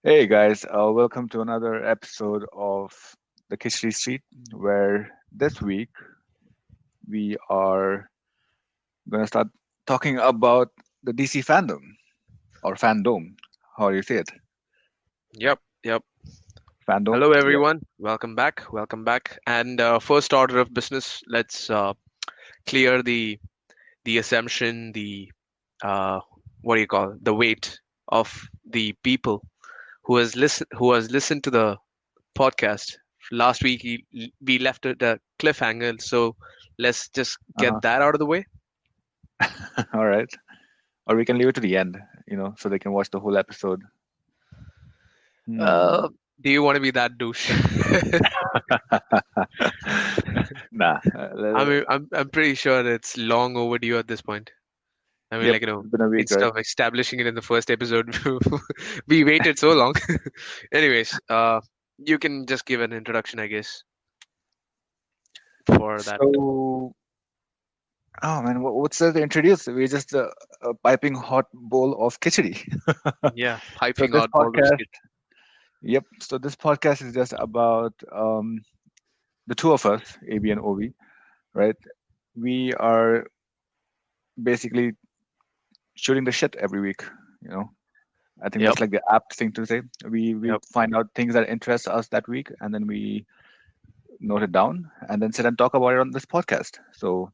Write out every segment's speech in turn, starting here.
Hey guys, welcome to another episode of the Kitchery Street, where this week we are going to start talking about the DC fandom or fandom. How do you say it? Yep. Fandom? Hello, Yeah. everyone. Welcome back. Welcome back. And first order of business, let's clear the assumption, the uh, what do you call it? The weight of the people who has listened to the podcast. Last week, we left it a cliffhanger, so let's just Uh-huh. get that out of the way. All right. Or we can leave it to the end, so they can watch the whole episode. Uh, Hmm. do you want to be that douche? Nah. I mean, I'm pretty sure it's long overdue at this point. I mean, Yep. like, It's been a week, instead right? of establishing it in the first episode, we waited so long. Anyways, you can just give an introduction, I guess, for that. So, oh man, what's there to introduce? We're just a piping hot bowl of khichdi. Yeah, So piping this out bowl of podcast, skit. yep. So this podcast is just about the two of us, AB and OV, right? We are basically shooting the shit every week. You know, I think Yep, that's like the apt thing to say. We yep. find out things that interest us that week, and then we note it down, and then sit and talk about it on this podcast. So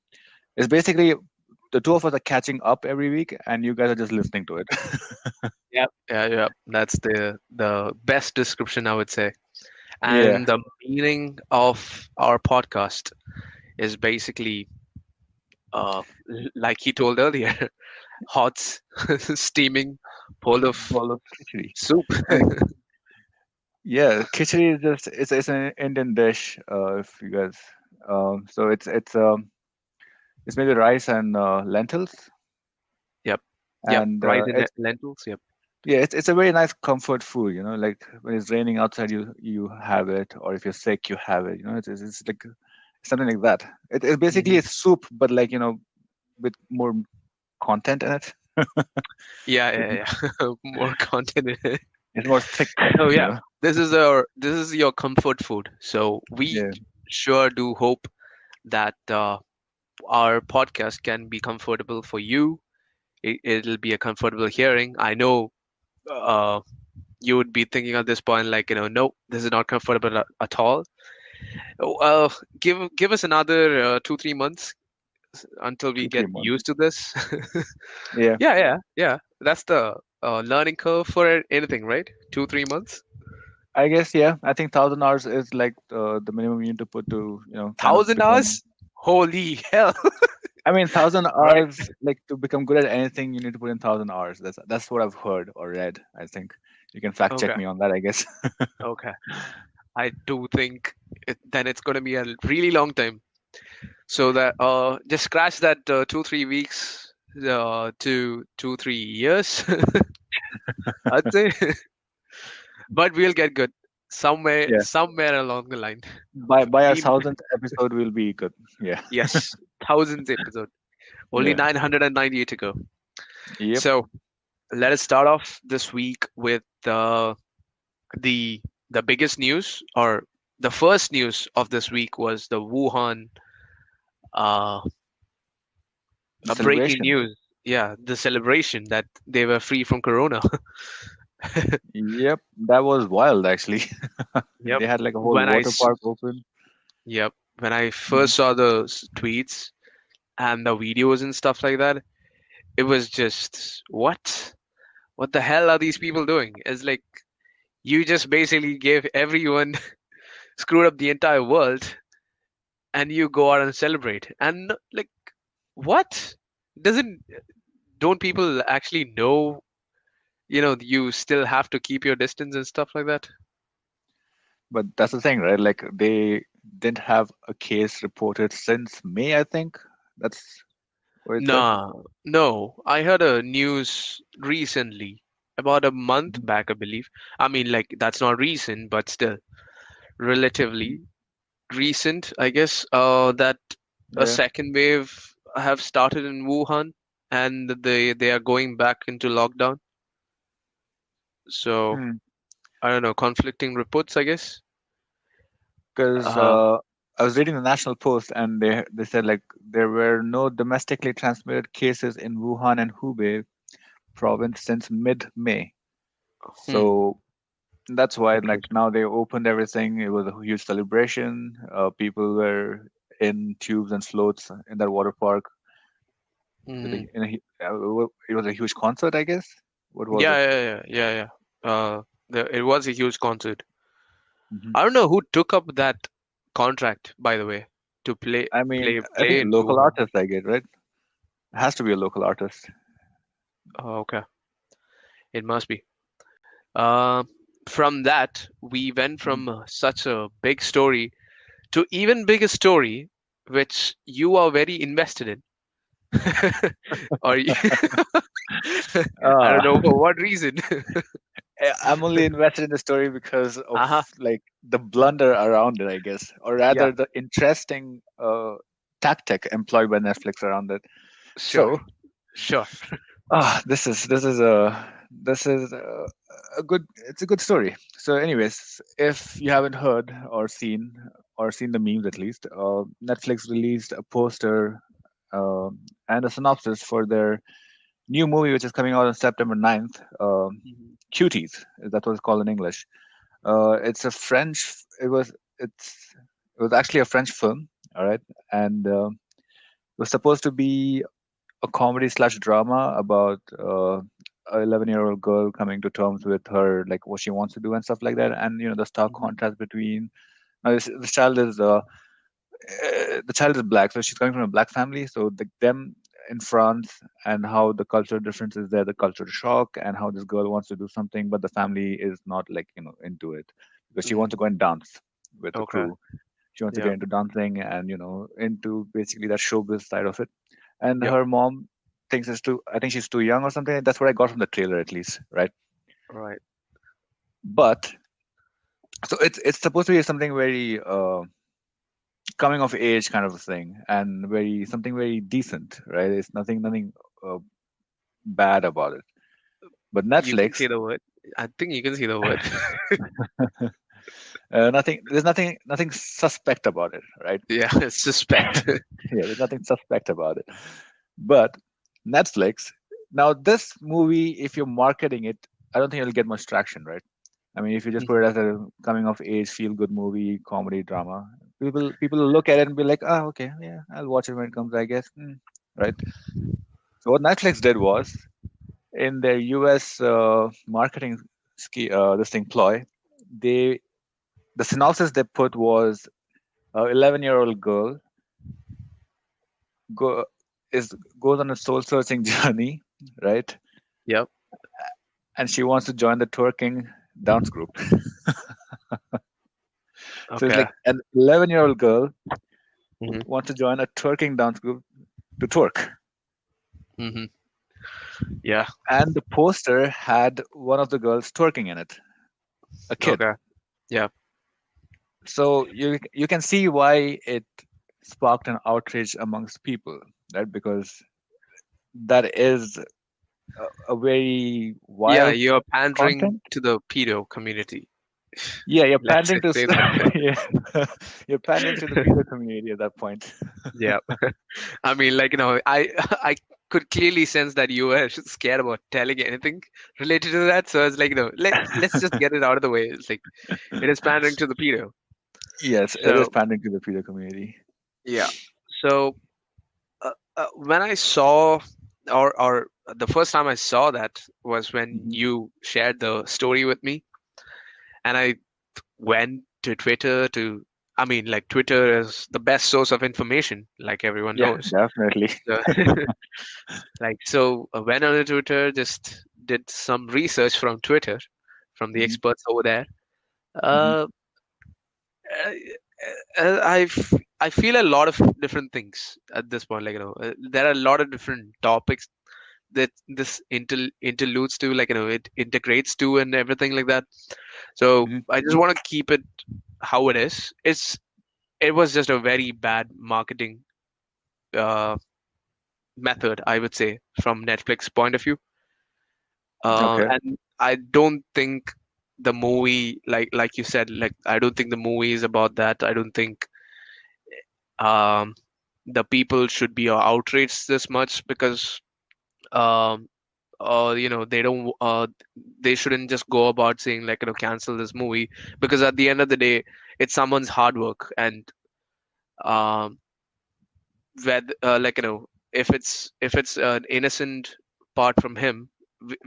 it's basically the two of us are catching up every week, and you guys are just listening to it. Yep. Yeah. That's the best description I would say. Yeah. And the meaning of our podcast is basically, like he told earlier, hot, steaming bowl of Bowl of khichdi. soup. I mean, yeah, khichdi is just it's an Indian dish. If you guys, so it's made with rice and lentils, Yep. Yep. and Rice and it's lentils. Yep. yeah, it's a very nice comfort food. Like when it's raining outside, you have it, or if you're sick, you have it. It's like something like that. It's basically Hmm. a soup, but like with more content in it. Yeah, It, yeah, yeah. More content in it. it's more thick. So You yeah, know. this is your comfort food. So we Yeah. sure do hope that our podcast can be comfortable for you. It'll be a comfortable hearing. I know uh, you would be thinking at this point, like, no, this is not comfortable at all. Oh, give us another 2-3 months until we Two, get 3 months. used to this. Yeah. Yeah. That's the learning curve for anything, right? 2-3 months. I guess yeah. I think 1,000 hours is like the minimum you need to put to kind of 1,000 hours? become. Holy hell! I mean, thousand Right. hours like to become good at anything, you need to put in 1,000 hours. That's what I've heard or read. I think you can fact check Okay. me on that. I guess. Okay. I do think then it's going to be a really long time. So that just scratch that 2-3 weeks to 2-3 years, I'd say. But we'll get good Yeah. somewhere along the line. By our We thousandth episode, we'll be good. Yeah. Yes, thousands episode. Only Yeah. 998 to go. Yep. So let us start off this week with the the biggest news, or the first news of this week was the Wuhan uh, The a breaking celebration. news. Yeah, the celebration that they were free from corona. Yep. That was wild actually. Yep. They had like a whole When I water s- park open. yep, when I Mhm. first saw the tweets and the videos and stuff like that, it was just what? What the hell are these people doing? It's like you just basically gave everyone screwed up the entire world and you go out and celebrate. And like what? Doesn't don't people actually know, you still have to keep your distance and stuff like that? But that's the thing, right? Like they didn't have a case reported since May, I think. That's what it said. Nah, no. I heard a news recently, about a month Mhm. back, I believe. I mean, like, that's not recent, but still relatively recent, I guess, that a Yeah. second wave have started in Wuhan and they are going back into lockdown. So, Hmm. I don't know, conflicting reports, I guess. Because Uh, I was reading the National Post, and they said like there were no domestically transmitted cases in Wuhan and Hubei province since mid-May. hmm, So that's why like interesting. now they opened everything. It was a huge celebration. People were in tubes and floats in that water park. With Hmm. it was a huge concert, I guess. What was Yeah, it? yeah, yeah, yeah, yeah. It was a huge concert. Hmm. I don't know who took up that contract, by the way, to I mean, I play think in local Wuhan. artist, I get right. It has to be a local artist. Oh, okay, it must be. Uh, from that, we went Mhm. from such a big story to even bigger story, which you are very invested in. Or I don't know Uh, for what reason. I'm only invested in the story because of Uh-huh. like the blunder around it, I guess, or Yeah, rather the interesting tactic employed by Netflix around it. sure, So, sure. this is a good it's a good story. So, anyways, if you haven't heard or seen the memes at least, Netflix released a poster uh, and a synopsis for their new movie, which is coming out on September 9th. Mhm, Cuties, that was called in English. It's a French. It was actually a French film. All right, and it was supposed to be a comedy slash drama about a 11-year-old girl coming to terms with her like what she wants to do and stuff like that. And the stark mhm, contrast between this child is the child is black, so she's coming from a black family. So them in France and how the cultural difference is there, the cultural shock, and how this girl wants to do something, but the family is not like into it because she wants mhm. to go and dance with the Okay. crew. She wants to Yeah. get into dancing and into basically that showbiz side of it. And Yep. her mom thinks it's too. I think she's too young or something. That's what I got from the trailer, at least, right? Right. But so it's supposed to be something very coming of age kind of a thing, and very something very decent, right? It's nothing uh, bad about it. But You can Netflix, see the word. I think you can see the word. nothing. There's nothing suspect about it, right? Yeah, suspect. Yeah, there's nothing suspect about it. But Netflix, now this movie, if you're marketing it, I don't think it'll get much traction, right? I mean, if you just put Mhm. it as a coming of age, feel good movie, comedy, drama, people will look at it and be like, oh, okay, yeah, I'll watch it when it comes, I guess, right? So what Netflix did was in their US marketing this thing ploy, they the synopsis they put was 11-year-old girl go is goes on a soul searching journey, right? Yep. And she wants to join the twerking dance group. So it's Okay. like an 11-year-old girl Hmm. wants to join a twerking dance group to twerk. Hmm. Yeah. And the poster had one of the girls twerking in it, a kid. Okay. Yeah. So you can see why it sparked an outrage amongst people, right? Because that is a very Yeah. wild You're pandering content. to the pedo community. Yeah, you're Let's pandering just to say that. yeah, you're pandering to the pedo community at that point. Yeah. I mean, like, I could clearly sense that you were scared about telling anything related to that. So I was like, let's just get it out of the way. It's like it is pandering to the pedo. Yes, it is So pandering to the pedo community. yeah. So when I saw, or the first time I saw that was when Hmm. you shared the story with me, and I went to Twitter to. I mean, like Twitter is the best source of information, like everyone Yeah, knows. definitely. So, like, so went on to Twitter, just did some research from Twitter, from the Hmm. experts over there. Hmm. Uh, uh, I feel a lot of different things at this point. Like, there are a lot of different topics that this interludes to, like, it integrates to and everything like that. So Hmm. I just want to keep it how it is. It was just a very bad marketing uh, method, I would say, from Netflix point of view. Okay. And I don't think. the movie, like you said, like I don't think the movie is about that. I don't think um the people should be outraged this much because um they don't they shouldn't just go about saying like cancel this movie, because at the end of the day it's someone's hard work. And um whether if it's an innocent part from him,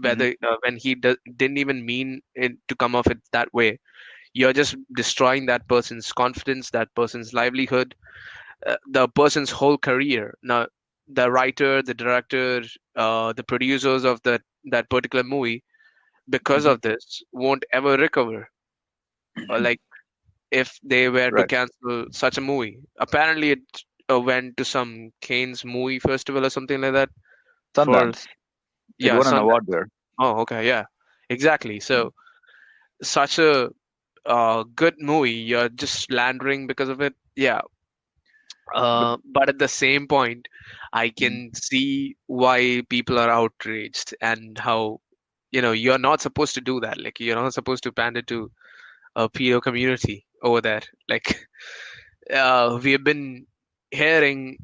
Hmm. whether when he didn't even mean it to come off it that way, you're just destroying that person's confidence, that person's livelihood, the person's whole career. Now, the writer, the director, the producers of that particular movie, because Hmm. of this, won't ever recover. Or like if they were to Right. cancel such a movie. Apparently, it went to some Cannes movie festival or something like that for Sundance. It yeah, won an award Sundance. there. Oh, okay, yeah, exactly. Mm. So such a good movie, you're just slandering because of it. Yeah, But but at the same point, I mhm. can see why people are outraged and how you're not supposed to do that. Like you're not supposed to pander to a pedo community over there. Like we have been hearing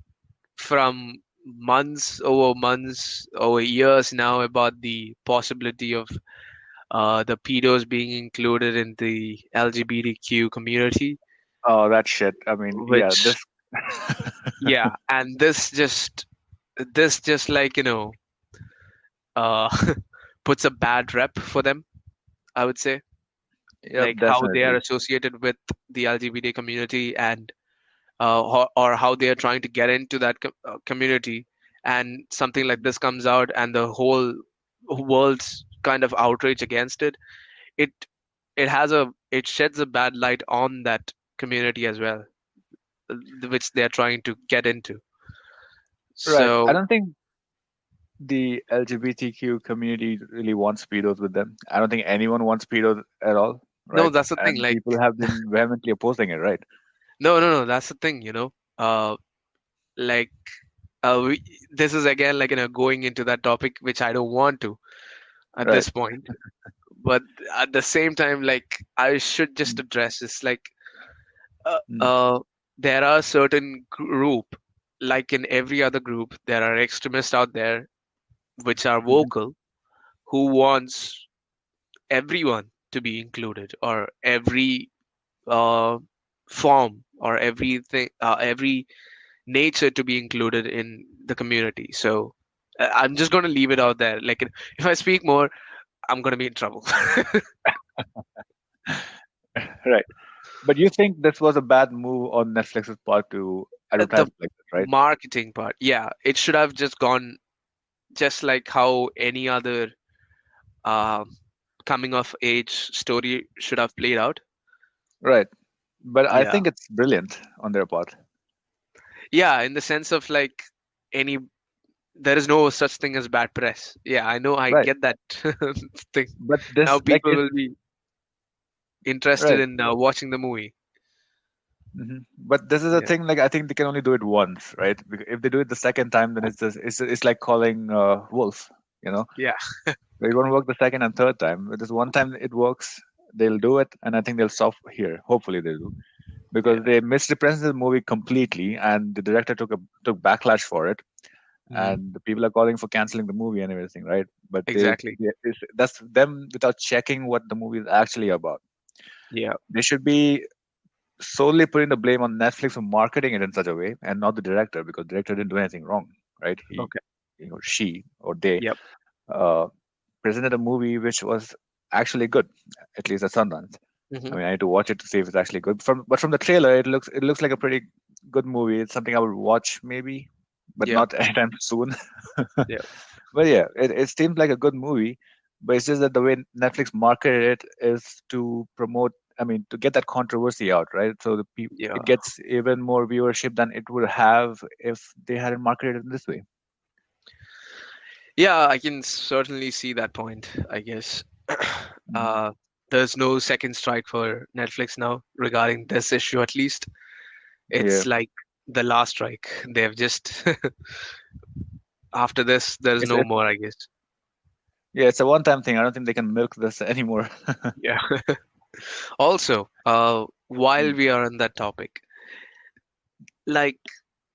from months over years now about the possibility of the pedos being included in the LGBTQ community, Oh, that shit. I mean, yeah, this. which yeah, and this just like uh puts a bad rep for them, I would say, Yep, like how they are definitely. associated with the LGBT community, and or how they are trying to get into that community, and something like this comes out and the whole world's kind of outrage against it. it it sheds a bad light on that community as well, which they're trying to get into. Right. I So don't think the LGBTQ community really wants pedos with them. I don't think anyone wants pedos at all, no, right? that's the thing. And Like people have been vehemently opposing it, right? no, that's the thing. Like this is again like going into that topic which I don't want to at Right. this point. But at the same time, like I should just Mm, address this. Like uh, mm, uh, there are certain group, like in every other group, there are extremists out there which are mhm. vocal, who wants everyone to be included, or every uh, form, or every nature to be included in the community. So I'm just going to leave it out there. Like if I speak more, I'm going to be in trouble. Right. But you think this was a bad move on Netflix's part to The advertise like this, right? marketing part, yeah, it should have just gone just like how any other um coming of age story should have played out. Right. But I Yeah, think it's brilliant on their part. yeah, in the sense of like any there is no such thing as bad press. Yeah, I know, I Right. get that thing. But Now this, like, people it's will be interested right. in watching the movie. But this is a Yeah, thing. Like, I think they can only do it once, right? If they do it the second time, then it's like calling wolf. You know, yeah, it won't work the second and third time. But this one time it works, they'll do it, and I think they'll stop here. Hopefully they do, because yeah. they misrepresented the movie completely, and the director took backlash for it, Hmm. and the people are calling for canceling the movie and everything, right? But Exactly. that's them without checking what the movie is actually about. Yeah, They should be solely putting the blame on Netflix for marketing it in such a way, and not the director, because the director didn't do anything wrong, right? okay. Or she, or they Yep. uh, presented a movie which was actually good, at least at Sundance. I Hmm. mean, I need to watch it to see if it's actually good. But from the trailer, it looks like a pretty good movie. It's something I would watch maybe, but Yep. not anytime soon. Yep. But yeah, it seems like a good movie. But it's just that the way Netflix marketed it is to promote. I mean, to get that controversy out, right? So Yeah. it gets even more viewership than it would have if they hadn't marketed it in this way. Yeah, I can certainly see that point, I guess. Mhm. uh, there's no second strike for Netflix now regarding this issue, at least. Yeah, It's like the last strike. They've just, after this, there's it's no it's more, I guess. Yeah, it's a one-time thing. I don't think they can milk this anymore. Yeah. Also, while Mm. we are on that topic, like,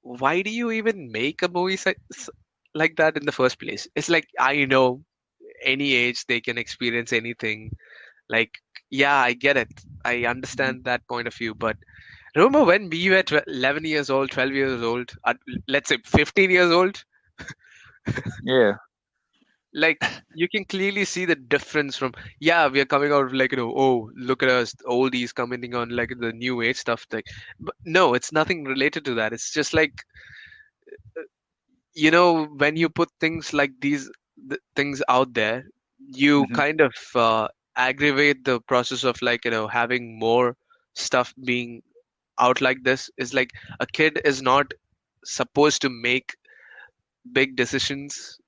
why do you even make a movie like that in the first place? It's like, I know any age they can experience anything. Like, yeah, I get it. I Mhm. understand that point of view. But remember when we were 11 years old, 12 years old, let's say 15 years old? Yeah. Like, you can clearly see the difference from, yeah, we are coming out like, oh, look at us, oldies commenting on like the new age stuff. Like, but no, it's nothing related to that. It's just like, when you put things like these things out there, you Hmm. kind of aggravate the process of like having more stuff being out like this. Is like, a kid is not supposed to make big decisions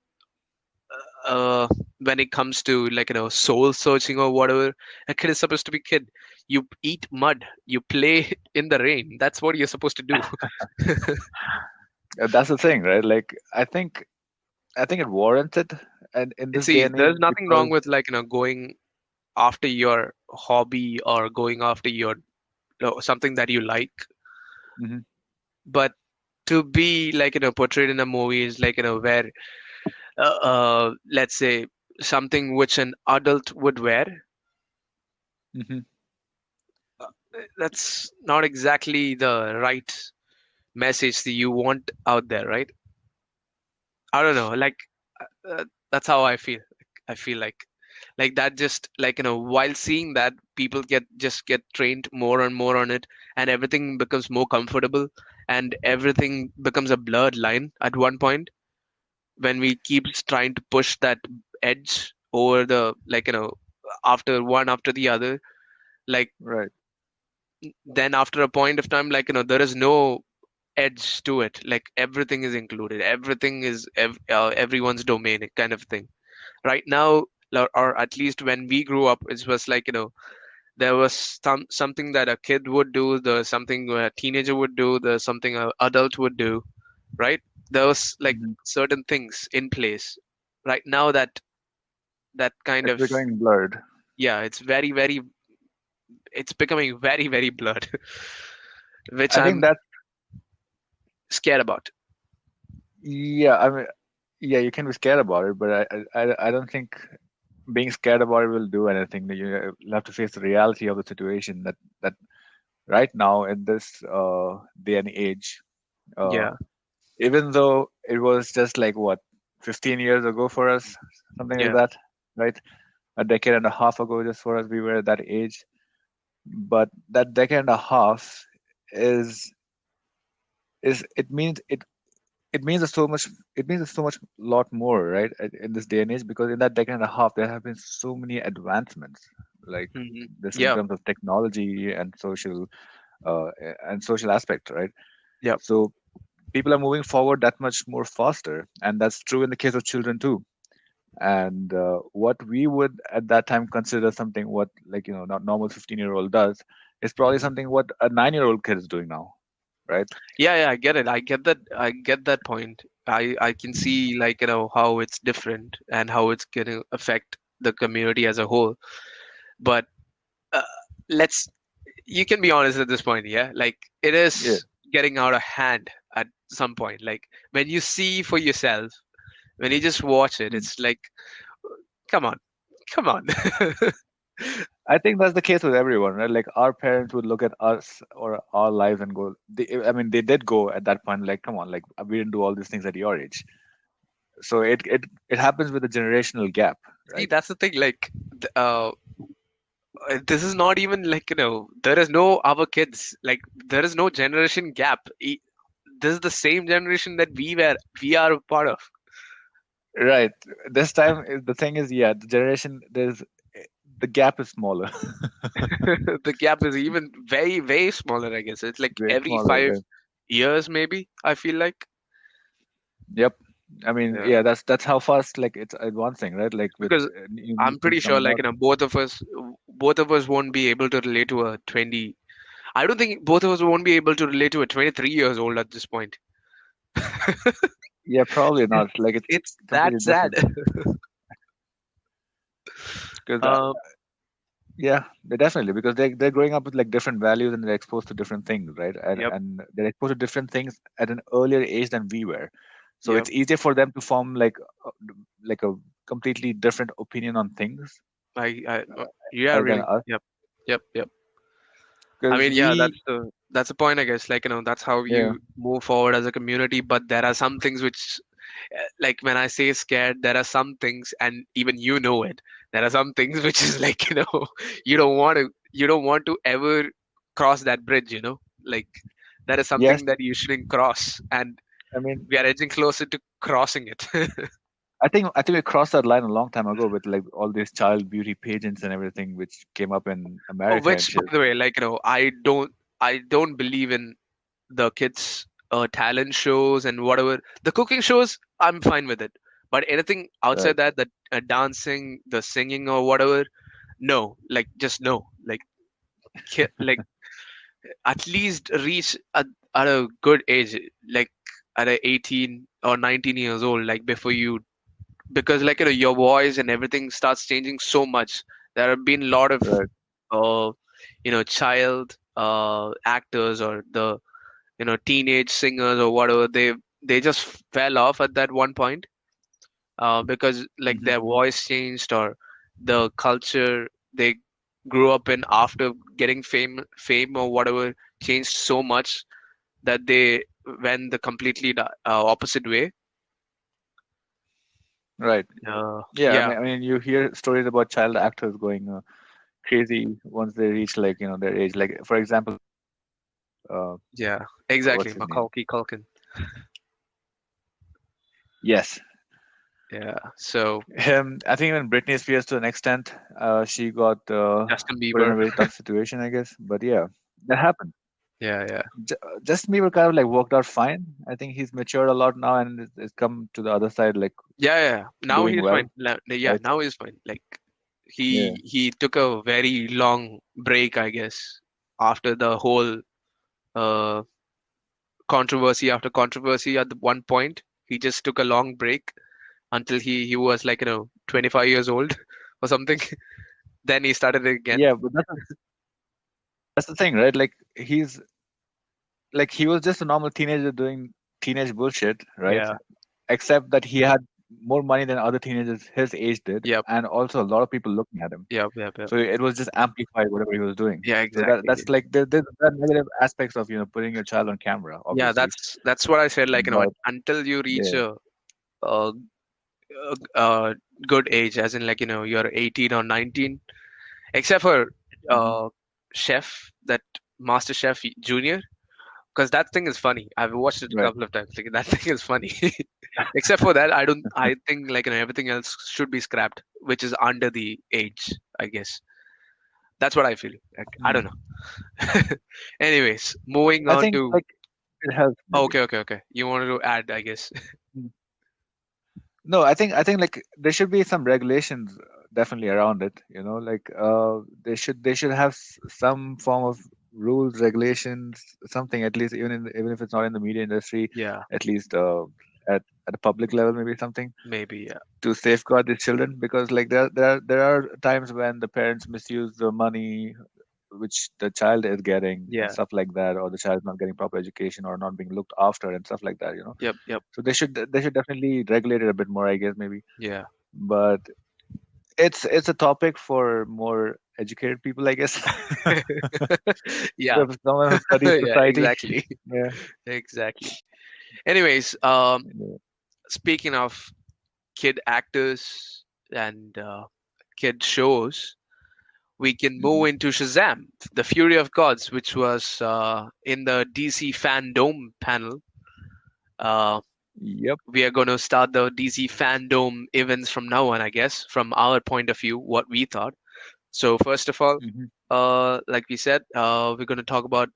when it comes to like soul searching or whatever. A kid is supposed to be kid. You eat mud, you play in the rain. That's what you're supposed to do. That's the thing, right? Like, I think it warranted, and in this day See, and age, there's nothing wrong because with like going after your hobby or going after your something that you like, Mhm. but to be like portrayed in a movie is like where let's say something which an adult would wear. Mhm. That's not exactly the right message that you want out there, right? I don't know, like that's how I feel. I feel like that, just like while seeing that, people get trained more and more on it, and everything becomes more comfortable, and everything becomes a blurred line at one point when we keep trying to push that edge over the like after one after the other. Like, Right. then after a point of time, like there is no edge to it. Like, everything is included, everything is everyone's domain kind of thing right now. Or at least when we grew up, it was like there was something that a kid would do, there's something a teenager would do, there's something a adult would do, right? There was like Mhm. certain things in place. Right now, that kind It's of, becoming blurred. yeah, it's becoming very, very blurred, which I think I'm that, scared about. yeah, I mean, yeah, you can be scared about it, but I don't think being scared about it will do anything. You'll have to face the reality of the situation that right now in this day and age, uh, Yeah. even though it was just like what 15 years ago for us, something like Yeah. that, right? A decade and a half ago, just for us, we were at that age. But that decade and a half is it means it means so much. It means so much lot more, right? In this day and age, because in that decade and a half, there have been so many advancements, like Hmm. this in Yeah. terms of technology uh, and social aspect, right? Yeah. So people are moving forward that much more faster, and that's true in the case of children too. And what we would at that time consider something what, like, not normal 15-year-old does, is probably Hmm. something what a 9-year-old kid is doing now, right? Yeah, yeah, I get it. I get that. I get that point. I can see like how it's different and how it's going to affect the community as a whole. But uh, let's you can be honest at this point, yeah. Like, it Yeah. is getting out of hand at some point. Like, when you see for yourself, when you just watch it, Mm. it's like, come on, come on. I think that's the case with everyone, right? Like our parents would look at us or our lives and go, I mean, they did go at that point, like, come on, like we didn't do all these things at your age. So it happens with a generational gap, See, right? that's the thing. Like, this is not even like there is no our kids. Like, there is no generation gap. This is the same generation that we are a part of. Right. This time, the thing is, yeah, the generation, the gap is smaller, The gap is even very, very smaller, I guess. It's like way every smaller. 5 years, maybe, I feel like. Yep. I mean, Yeah. yeah, that's how fast like it's advancing, right? Like with Because new I'm things pretty sure, coming like, out. both of us won't be able to relate to a 20. I don't think both of us won't be able to relate to a 23 years old at this point. Yeah, probably not. Like it's It's that completely sad. different. Because Uh, yeah, they definitely, because they're growing up with like different values and they're exposed to different things, right? And yep, and they're exposed to different things at an earlier age than we were. So yep. it's easier for them to form uh, like a completely different opinion on things Yeah, other than really. us. Yep, yep, yep. I Because mean, yeah, we, that's the point, I guess. Like, that's how yeah, you move forward as a community. But there are some things which, like when I say scared, there are some things, and even you know it. There are some things which is like, you don't want to ever cross that bridge. Like that is yes, something that you shouldn't cross, and I mean, we are edging closer to crossing it. I think we crossed that line a long time ago with like all these child beauty pageants and everything, which came up in Oh, America and which, shit. by the way, like I don't believe in the kids talent shows and whatever the cooking shows. I'm fine with it, but anything Right, outside that, the dancing, the singing or whatever, no, like just no, like like at least reach at a good age, like at a 18 or 19 years old, like before you, because like your voice and everything starts changing so much. There have been a lot of right. uh child actors, or the teenage singers or whatever, they just fell off at that one point, because like Hmm. their voice changed, or the culture they grew up in after getting fame or whatever changed so much that they went the completely opposite way. Right. Yeah, Yeah, I mean, you hear stories about child actors going crazy once they reach like their age. Like for example, uh, yeah, exactly. what's his name? Macaulay Culkin. Yes, Yeah, so him. I think even Britney Spears to an extent, she got Justin put in Bieber. a very tough situation, I guess. But yeah, that happened. Yeah, yeah, Justin Bieber kind of like worked out fine. I think he's matured a lot now and it's come to the other side, like yeah, yeah. Now doing he's fine. well, Yeah, right? now he's fine. Like Yeah, he took a very long break, I guess, after the whole uh controversy after controversy. At the one point, he just took a long break until he was like 25 years old or something. Then he started it again. yeah, but that's the thing, right? Like he was just a normal teenager doing teenage bullshit, right? Yeah. Except that he had more money than other teenagers his age did, Yep. and also a lot of people looking at him. Yep. Yep. Yep. So it was just amplified whatever he was doing. Yeah. So that's Exactly. like there are negative aspects of putting your child on camera, Yeah. obviously. That's what I said. Like But until you reach yeah, a, a good age, as in like you're 18 or 19, except for hmm, uh Chef, that Master Chef Junior, because that thing is funny. I've watched it a right. couple of times. Like that thing is funny. Except for that, I don't. I think like everything else should be scrapped, which is under the age. I guess that's what I feel. Like, I don't Hmm. know. Anyways, moving I on think to. like it helps maybe. Okay, okay, okay. You wanted to add, I guess. Mm. No, I think like there should be some regulations definitely around it. Like they should have some form of rules, regulations, something at least, even if it's not in the media industry, Yeah, at least at a public level, maybe something maybe. Yeah, to safeguard these children, because like there are times when the parents misuse the money which the child is getting and yeah. stuff like that, or the child is not getting proper education or not being looked after and stuff like that. Yep, yep. So they should definitely regulate it a bit more, I guess, maybe. Yeah, But it's a topic for more educated people, I guess. yeah, So if someone who studies yeah. society, Exactly, yeah, exactly. Anyways, yeah. speaking of kid actors and kid shows, we can Hmm. move into Shazam, The Fury of Gods, which was in the DC Fandome panel. Uh, Yep. we are going to start the DC Fandome events from now on, I guess, from our point of view, what we thought. So, first of all, Hmm. like we said, we're going to talk about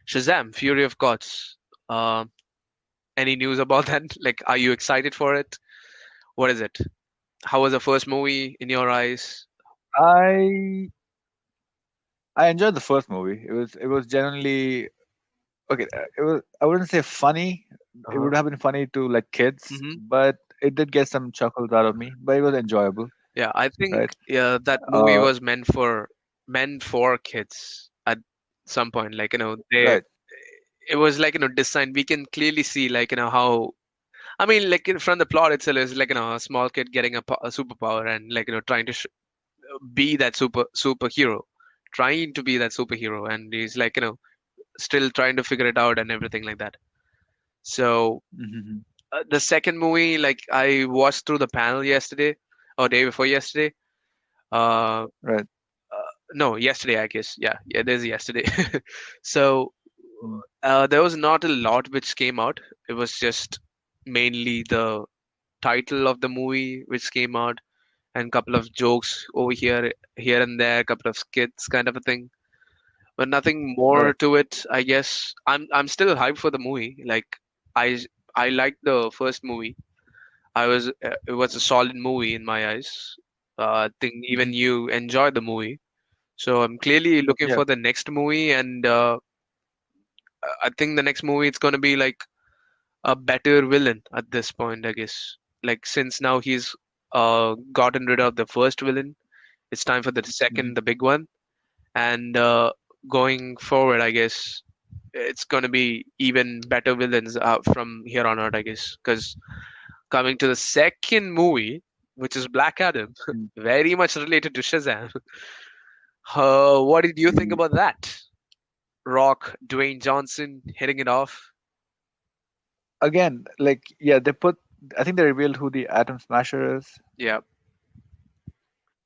Shazam, Fury of Gods. Uh, any news about that? Like, are you excited for it? What is it? How was the first movie in your eyes? I I enjoyed the first movie. It was generally okay. I wouldn't say funny. It Uh-huh. would have been funny to like kids, Hmm. but it did get some chuckles out of me. But it was enjoyable. Yeah, I think right? that movie Uh, was meant for kids at some point. Like they right. it was like designed. We can clearly see like how I mean like from the plot itself is like a small kid getting a superpower and like trying to be that superhero, trying to be that superhero, and he's like still trying to figure it out and everything like that. So Hmm. the second movie, like I watched through the panel yesterday or day before yesterday. Uh, Right. no, yesterday I guess. Yeah, yeah, it is yesterday. So Mm. there was not a lot which came out. It was just mainly the title of the movie which came out and couple of jokes over here and there, a couple of skits kind of a thing, but nothing more Right. to it. I guess I'm still hyped for the movie. Like I I liked the first movie. It was a solid movie in my eyes. I think even Hmm. you enjoyed the movie, so I'm clearly looking Yeah. for the next movie. And I think the next movie it's gonna be like a better villain at this point. I guess like since now he's gotten rid of the first villain, it's time for the Hmm. second, the big one. And going forward, I guess it's gonna be even better villains from here on out. I guess because coming to the second movie, which is Black Adam, very much related to Shazam. What did you think Mm. about that? Rock, Dwayne Johnson hitting it off. Again, like, yeah, they put. I think they revealed who the Atom Smasher is, Yeah,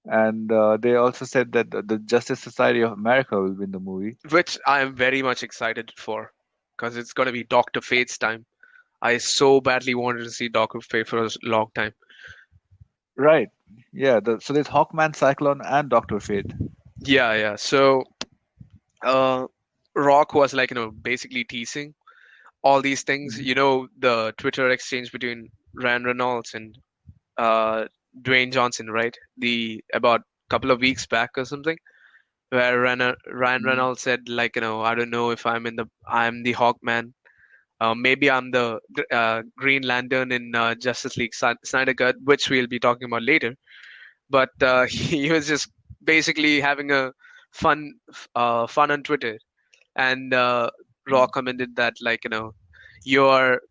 and they also said that the Justice Society of America will be in the movie. which I am very much excited for because it's gonna be Doctor Fate's time. I so badly wanted to see Doctor Fate for a long time. Right. Yeah. So there's Hawkman, Cyclone, and Doctor Fate. Yeah, yeah. So, uh, Rock was like basically teasing all these things. Hmm. The Twitter exchange between Ryan Reynolds and uh, Dwayne Johnson, right? The about couple of weeks back or something, where Ryan Hmm. Reynolds said like I don't know if I'm the Hawkman. Maybe I'm the Green Lantern in Justice League Snyder Cut, which we'll be talking about later. But he was just basically having a fun on Twitter, and Raw commented that like you're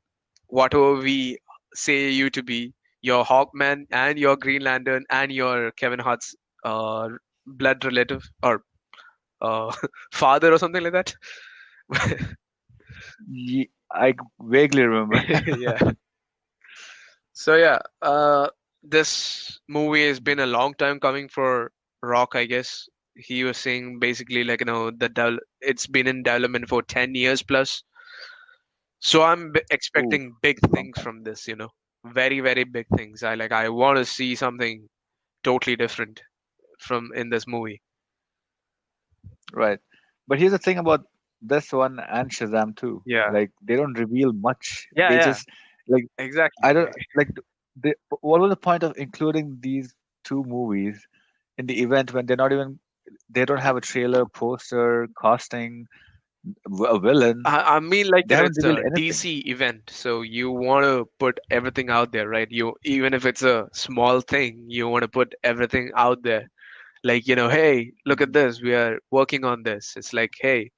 whatever we say you to be, your Hawkman and your Green Lantern and your Kevin Hart's uh, blood relative or uh, father or something like that. I vaguely remember. Yeah. So yeah, this movie has been a long time coming for Rock, I guess. He was saying basically like it's been in development for 10 years plus. So I'm Oh, expecting big it's a long things time. from this, very very big things. I want to see something totally different from in this movie. Right. But here's the thing about this one and Shazam too. Yeah, Like they don't reveal much. yeah, They yeah, just like exactly. I don't like what was the point of including these two movies in the event when they don't have a trailer, poster, casting, a villain. I mean, like They haven't it's revealed a anything. DC event, so you want to put everything out there, right? You even if it's a small thing, you want to put everything out there. Like hey, look at Mhm. this. We are working on this. It's like, hey,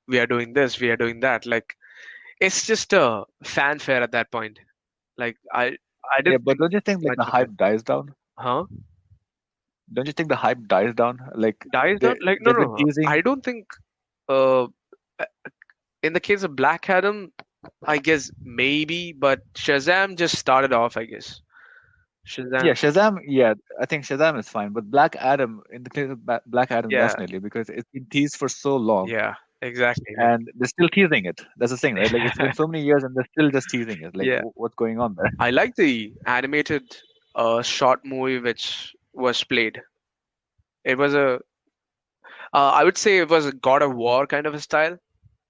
we are doing this. We are doing that. Like it's just a fanfare at that point. Like I Yeah, didn't but think don't you think like much the of it. hype dies down? Huh? Don't you think the hype dies down? Like Dies down? Like no, they've no, been no. teasing. I don't think. Uh, in the case of Black Adam, I guess maybe, but Shazam just started off. I guess Yeah, Shazam. Shazam. Yeah, I think Shazam is fine, but Black Adam, in the case of Black Adam, Yeah, definitely because it's been teased for so long, yeah, exactly. Like, and they're still teasing it. That's the thing, right? Like it's been so many years, and they're still just teasing it. Like yeah, what's going on there? I like the animated short movie which was played. It was I would say it was a God of War kind of a style.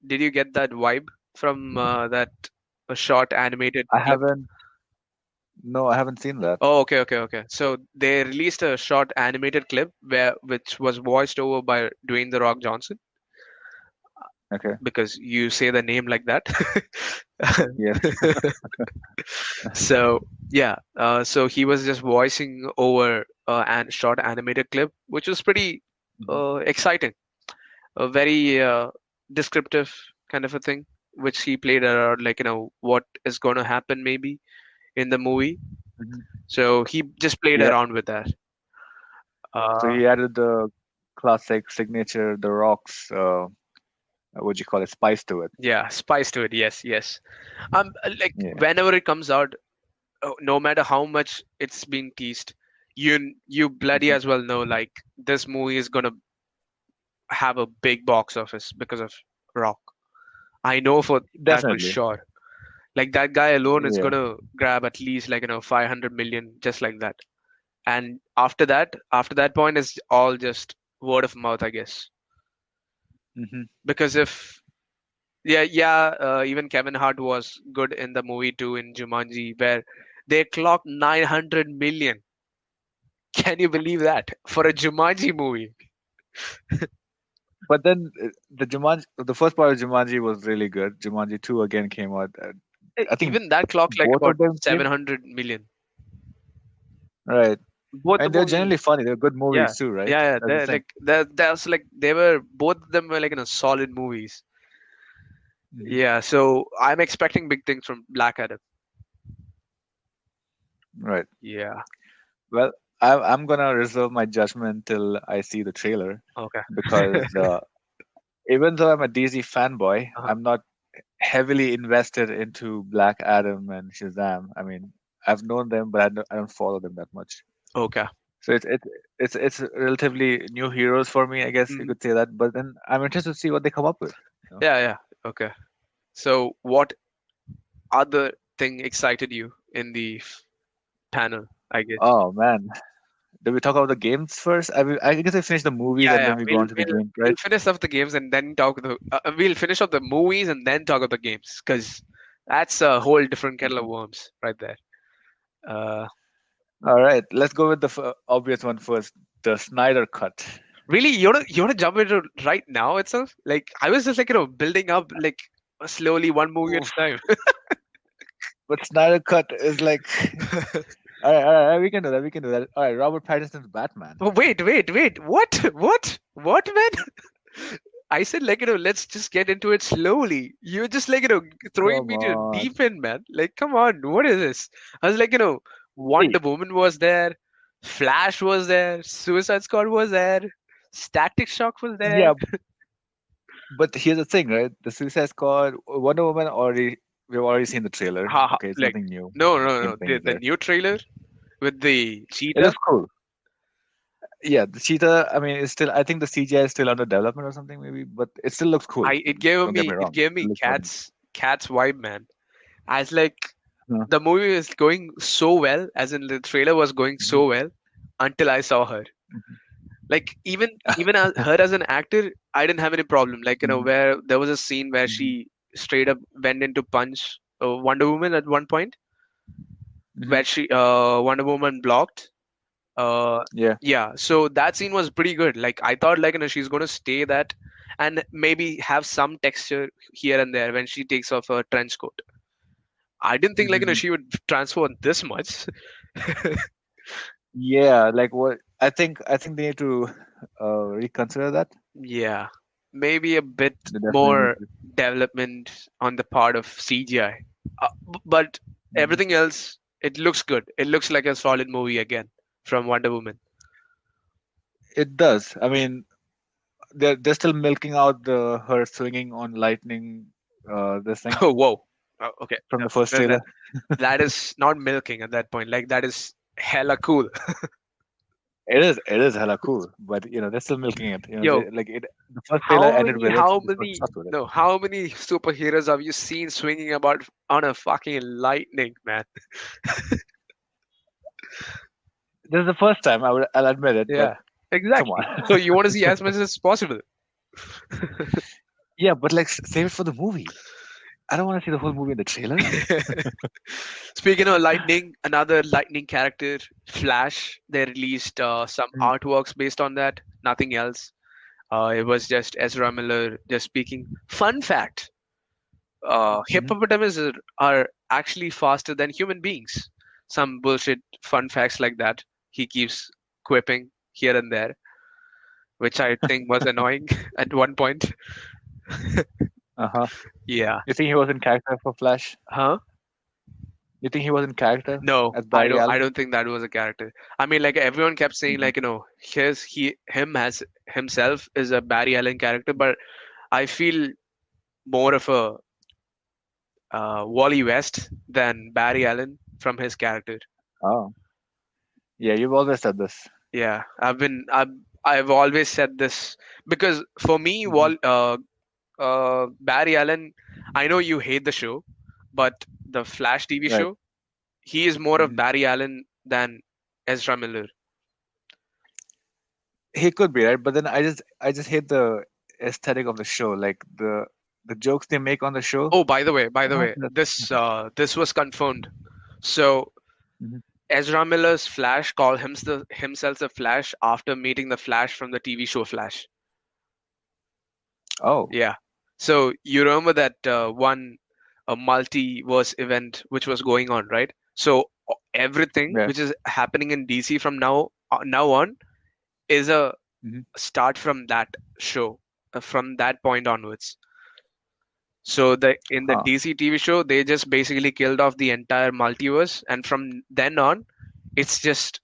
Did you get that vibe from that short animated I clip? haven't. No, I haven't seen that. Oh, okay, okay, okay. So they released a short animated clip which was voiced over by Dwayne the Rock Johnson. Okay. because you say the name like that. Yes. So yeah, so he was just voicing over an short animated clip, which was pretty Mhm. exciting, a very descriptive kind of a thing, which he played around, like, what is going to happen maybe in the movie. Mhm. So he just played Yeah. around with that. So Uh, he added the classic signature, the rocks, what do you call it, spice to it. yeah, spice to it. Yes, yes. Like Yeah. whenever it comes out, no matter how much it's being teased, you bloody Mhm. as well know, like, this movie is gonna have a big box office because of Rock. I know for that for Definitely. sure. Like that guy alone is Yeah. gonna grab at least, like, 500 million just like that. And after that point is all just word of mouth, I guess. Hmm. Because if yeah, yeah, even Kevin Hart was good in the movie too, in Jumanji, where they clocked 900 million. Can you believe that for a Jumanji movie? But then the first part of Jumanji was really good. Jumanji 2 again came out. I think Even that clocked like both about of them came. 700 million. Right. Both the And they're movies. generally funny. They're good Yeah, movies too, right? yeah, yeah. That's the They're thing. like that's like they were, both of them were like, solid movies. Hmm. Yeah, so I'm expecting big things from Black Adam. Right. Yeah. Well, I'm gonna reserve my judgment till I see the trailer Okay. because even though I'm a DC fanboy, Uh-huh. I'm not heavily invested into Black Adam and Shazam. I mean, I've known them, but I don't follow them that much. Okay. So it's relatively new heroes for me, I guess you Mhm. could say that. But then I'm interested to see what they come up with. You know? Yeah, yeah. Okay. So, what other thing excited you in the panel? I guess. Oh man, did we talk about the games first? I guess I finished the movies Yeah, and yeah. then we go We'll on to the we'll games, we'll right? finish off the games and then talk the. We'll finish off the movies and then talk about the games, because that's a whole different kettle of Mhm. worms right there. Uh, All right, let's go with the obvious one first. The Snyder Cut. Really, you wanna jump into right now itself? Like, I was just like, building up, like, slowly, one movie at Oof. a time. But Snyder Cut is like, all right, we can do that. We can do that. All right, Robert Pattinson's Batman. Oh, wait. What, man? I said, like, let's just get into it slowly. You're just like, throwing Come me to on. deep end, man. Like, come on, what is this? I was like, See, Wonder Woman was there, Flash was there, Suicide Squad was there, Static Shock was there. yeah, but here's the thing, right? The Suicide Squad, Wonder Woman already we've already seen the trailer. Ha, Okay, it's like, nothing new. no, The no, same no. thing The is the there. new trailer with the It cheetah. looks cool. Yeah, the cheetah. I mean, it's still. I think the CGI is still under development or something, maybe, but it still looks cool. I it gave Don't get me me it wrong. gave It me looks funny. cats vibe, man. As like, Huh. the movie is going so well, as in the trailer was going Mhm. so well until I saw her. Mhm. Like, even as her as an actor, I didn't have any problem. Like, Mhm. where there was a scene where Mhm. she straight up went into punch Wonder Woman at one point, Mhm. where she Wonder Woman blocked. Uh, Yeah. yeah, so that scene was pretty good. Like, I thought, like, she's gonna stay that, and maybe have some texture here and there when she takes off her trench coat. I didn't think, like, Mhm. she would transform this much. Yeah. Like what? I think they need to reconsider that. Yeah, maybe a bit They definitely need more to. development on the part of CGI. But Mhm. everything else, it looks good. It looks like a solid movie again from Wonder Woman. It does. I mean, they're still milking out the her swinging on lightning. This thing Oh, whoa. Oh, okay. from No, the first no, trailer. that is not milking at that point. Like, that is hella cool. It is hella cool, but they're still milking it. Yo, Like it. The first trailer how ended many, with it. how This one many, starts with it. no, how many superheroes have you seen swinging about on a fucking lightning, man? This is the first time I'll admit it, but Yeah, come exactly. on. So you want to see as much as possible. Yeah, but like save it for the movie. I don't want to see the whole movie in the trailer. Speaking of lightning, another lightning character, Flash. They released some Mm. artworks based on that. Nothing else. It was just Ezra Miller just speaking. Fun fact: Hmm. hippopotamuses are actually faster than human beings. Some bullshit fun facts like that. He keeps quipping here and there, which I think was annoying at one point. Uh-huh. Yeah. You think he was in character for Flash? Huh? You think he was in character No, as I Barry don't. I Allen? don't think that was a character. I mean, like everyone kept saying, Hmm. like him as himself is a Barry Allen character, but I feel more of a Wally West than Barry Allen from his character. Oh, yeah, you've always said this. Yeah, I've always said this because for me, Hmm. Barry Allen. I know you hate the show, but the Flash TV Right. show, he is more of Hmm. Barry Allen than Ezra Miller. He could be right, but then I just hate the aesthetic of the show, like the jokes they make on the show. Oh, by I the don't way, think this was confirmed. So Mhm. Ezra Miller's Flash called himself the Flash after meeting the Flash from the TV show Flash. Oh, Yeah. So you remember that one multiverse event which was going on, right? So everything yeah. which is happening in DC from now on is a Hmm. start from that show, from that point onwards. So the in the Huh. DC TV show, they just basically killed off the entire multiverse, and from then on, it's just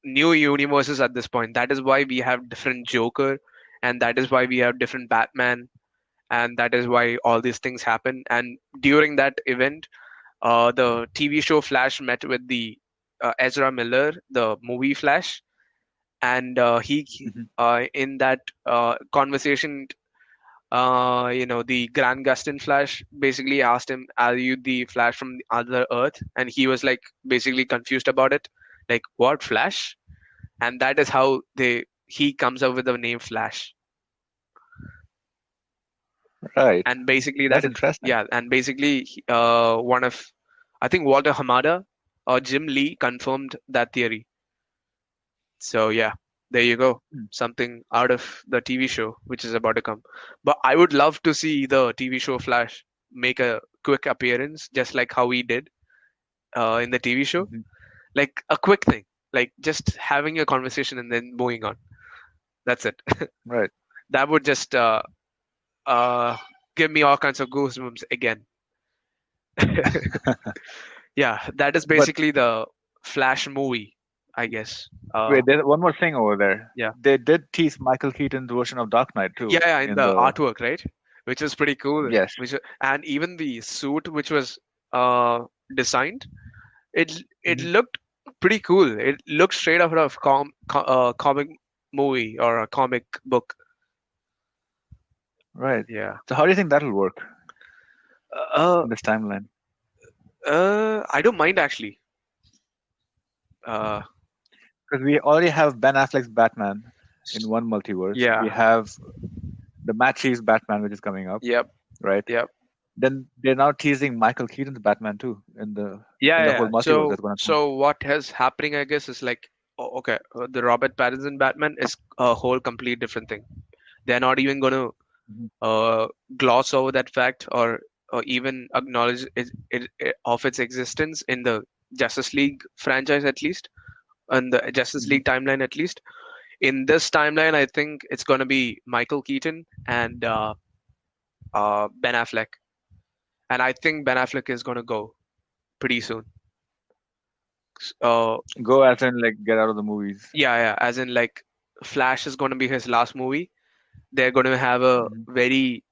new universes at this point. That is why we have different Joker, and that is why we have different Batman, and that is why all these things happen. And during that event, the TV show Flash met with the Ezra Miller, the movie Flash, and he Hmm. in that conversation, the Grand Gustin Flash basically asked him, "Are you the Flash from the other Earth?" And he was like basically confused about it, like what Flash? And that is how they he comes up with the name Flash. Right. And basically that That's is interesting. yeah, and basically one of I think Walter Hamada or Jim Lee confirmed that theory. So yeah, there you go. Hmm. Something out of the TV show which is about to come. But I would love to see the TV show Flash make a quick appearance, just like how he did in the TV show. Hmm. Like a quick thing, like just having a conversation and then moving on. That's it. Right. That would just uh, give me all kinds of goosebumps again. Yeah, that is But basically the Flash movie, I guess. wait, there's one more thing over there. Yeah. They did tease Michael Keaton's version of Dark Knight Yeah, too yeah, in in the the. artwork, right? Which is pretty cool. Yes. And even the suit which was uh designed, it Hmm. looked pretty cool. It looked straight out of comic movie or a comic book. Right. Yeah. So how do you think that'll work Uh, in this timeline? I don't mind actually. Uh, Because we already have Ben Affleck's Batman in one multiverse. yeah. We have the Matt Reeves Batman, which is coming up, Yep. right? Yep. Then they're now teasing Michael Keaton's Batman too in the Yeah, in the yeah, whole yeah. multiverse So, that's gonna come. so what has happening, I guess, is like, okay, the Robert Pattinson Batman is a whole complete different thing. They're not even going to Mhm. gloss over that fact or even acknowledge of its existence in the Justice League franchise, at least, and the Justice Mhm. League timeline, at least. In this timeline, I think it's going to be Michael Keaton and Ben Affleck, and I think Ben Affleck is going to go pretty soon. Uh, Go as in like get out of the movies. yeah, yeah, as in like Flash is going to be his last movie. They're going to have a Mhm. very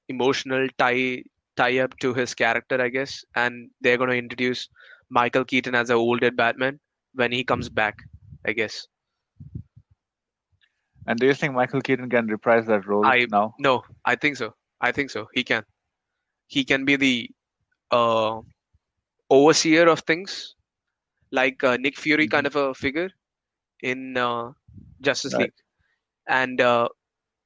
emotional tie up to his character, I guess, and they're going to introduce Michael Keaton as a older Batman when he comes back, I guess. And do you think Michael Keaton can reprise that role I now? no, I think so. I think so. He can be the uh, overseer of things, like Nick Fury kind Hmm. of a figure in Justice Right. League, and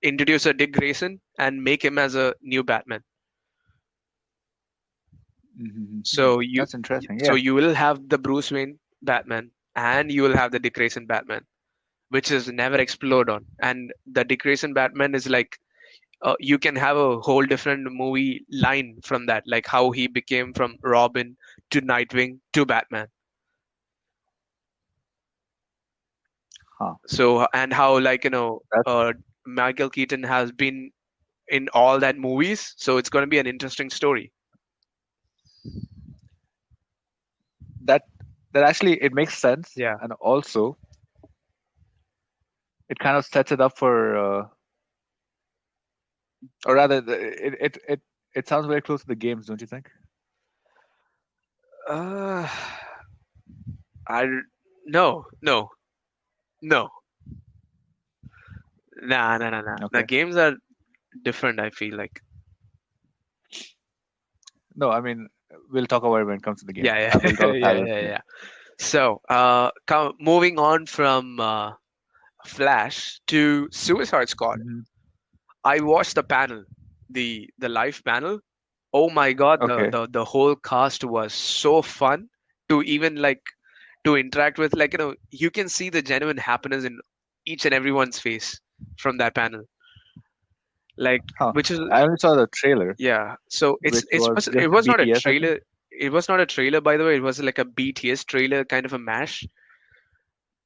introduce a Dick Grayson and make him as a new Batman. Hmm. So you That's interesting. so Yeah. you will have the Bruce Wayne Batman and you will have the Dick Grayson Batman. which is never explored on. And the Dick Grayson Batman is like you can have a whole different movie line from that, like how he became from Robin to Nightwing to Batman. Huh. So and how like That Michael Keaton has been in all that movies, so it's going to be an interesting story. that that actually it makes sense, Yeah. and also it kind of sets it up for, or rather, it sounds very close to the games, don't you think? Uh, I no no no nah. The Okay. games are different. I feel like No, I mean, we'll talk about it when it comes to the games. yeah We'll yeah talk yeah parallel to yeah games. yeah. So moving on from Flash to Suicide Squad. Hmm. I watched the panel, the live panel. Oh my god, Okay. the whole cast was so fun to even like to interact with. Like you can see the genuine happiness in each and everyone's face from that panel. Like Huh. which is I only saw the trailer, yeah. So which it's was it just was not a BTS, I think. trailer. It was not a trailer, by the way. It was like a BTS trailer, kind of a mash,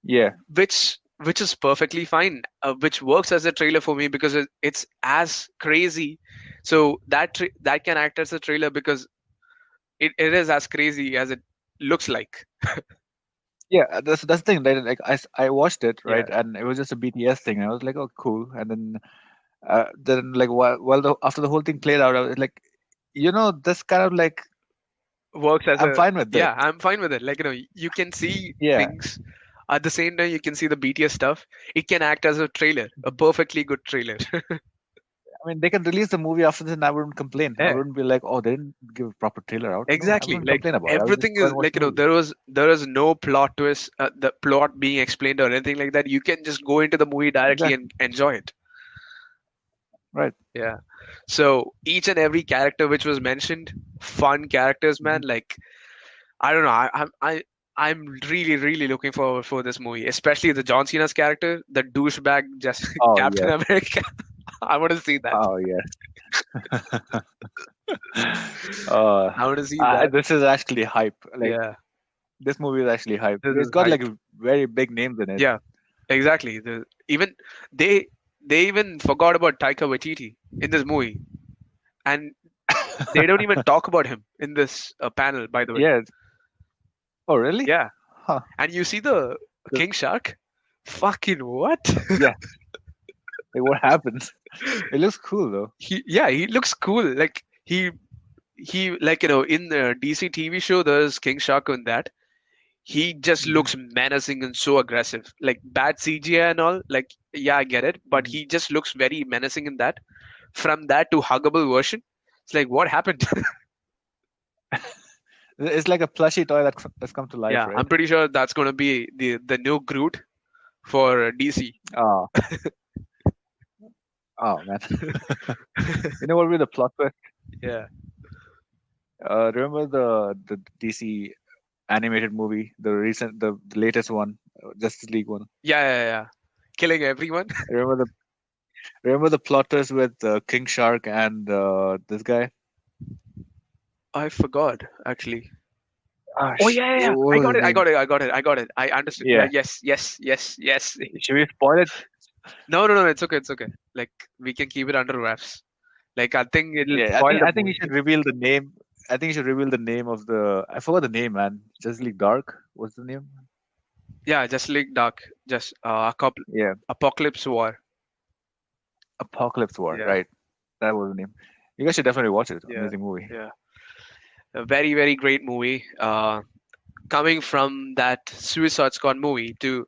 Yeah. which is perfectly fine, which works as a trailer for me because it's as crazy. So that can act as a trailer because it is as crazy as it looks like. Yeah, that's the thing. Like I watched it, right, Yeah, and it was just a BTS thing. And I was like, oh, cool. And then like after the whole thing played out, I was like, this kind of like works as I'm a fine with this. yeah. I'm fine with it. Like you can see Yeah. things at the same time. You can see the BTS stuff. It can act as a trailer, a Mhm. perfectly good trailer. I mean, they can release the movie after this, and I wouldn't complain. I Yeah, wouldn't be like, oh, they didn't give a proper trailer out. No, I exactly. wouldn't Like complain about it. I would just everything go is and watch like the movie. there is no plot twist, the plot being explained or anything like that. You can just go into the movie directly and Exactly. enjoy it. Right. Yeah. So each and every character which was mentioned, fun characters, man. Hmm. Like I don't know, I'm really looking forward for this movie, especially the John Cena's character, the douchebag, just Oh Captain yes. America. I want to see that. Oh yes. uh, I want to see that. this is actually hype. Like Yeah, this movie is actually hype. this It's is got hype. like very big names in it. Yeah, exactly. Even they they even forgot about Taika Waititi in this movie, and they don't even talk about him in this panel. By the way, Yeah. Oh really? yeah. Huh. And you see the The- King Shark? Fucking what? yeah. Like what happens? It looks cool though. He looks cool. Like he like in the DC TV show there's King Shark in that. He just Hmm. looks menacing and so aggressive. Like bad CGI and all. Like yeah, I get it, but Hmm. he just looks very menacing in that. From that to huggable version, it's like what happened? It's like a plushy toy that's come to life, Yeah, I'm right? pretty sure that's gonna be the new Groot for DC. Oh, oh man. You know what would be the plot twist? Yeah, Remember the DC animated movie, the latest one, Justice League one. yeah. Killing everyone. Remember remember the plot twist with King Shark and this guy. I forgot actually. Ah, Oh yeah. what I was got his it. I name? got it. I got it. I got it. I understood. Yeah. Yeah. Yes. Should we spoil it? No. It's okay. It's okay. Like we can keep it under wraps. Like I think it'll Yeah, spoil the I think you movie. should reveal the name. I think you should reveal the name of the. I forgot the name, man. Justice League Dark. What's the name? Yeah, just like Dark. Just a couple Yeah, Apocalypse War. Apocalypse War. Yeah. Right, that was the name. You guys should definitely watch it. Yeah. Amazing movie. Yeah. A very great movie. Coming from that Suicide Squad movie to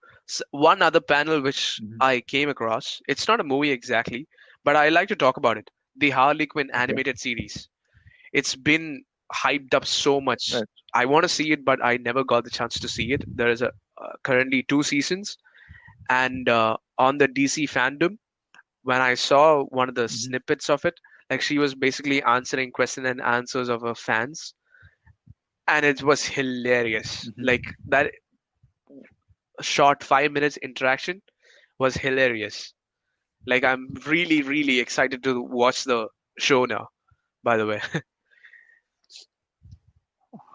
one other panel which Hmm. I came across. It's not a movie exactly, but I like to talk about it. The Harley Quinn Okay. animated series. It's been hyped up so much. Right. I want to see it, but I never got the chance to see it. There is a currently two seasons, and on the DC Fandom, when I saw one of the Hmm. snippets of it, like she was basically answering question and answers of her fans, and it was hilarious. Hmm. Like that short 5 minutes interaction. was hilarious. Like I'm really, really excited to watch the show now. By the way,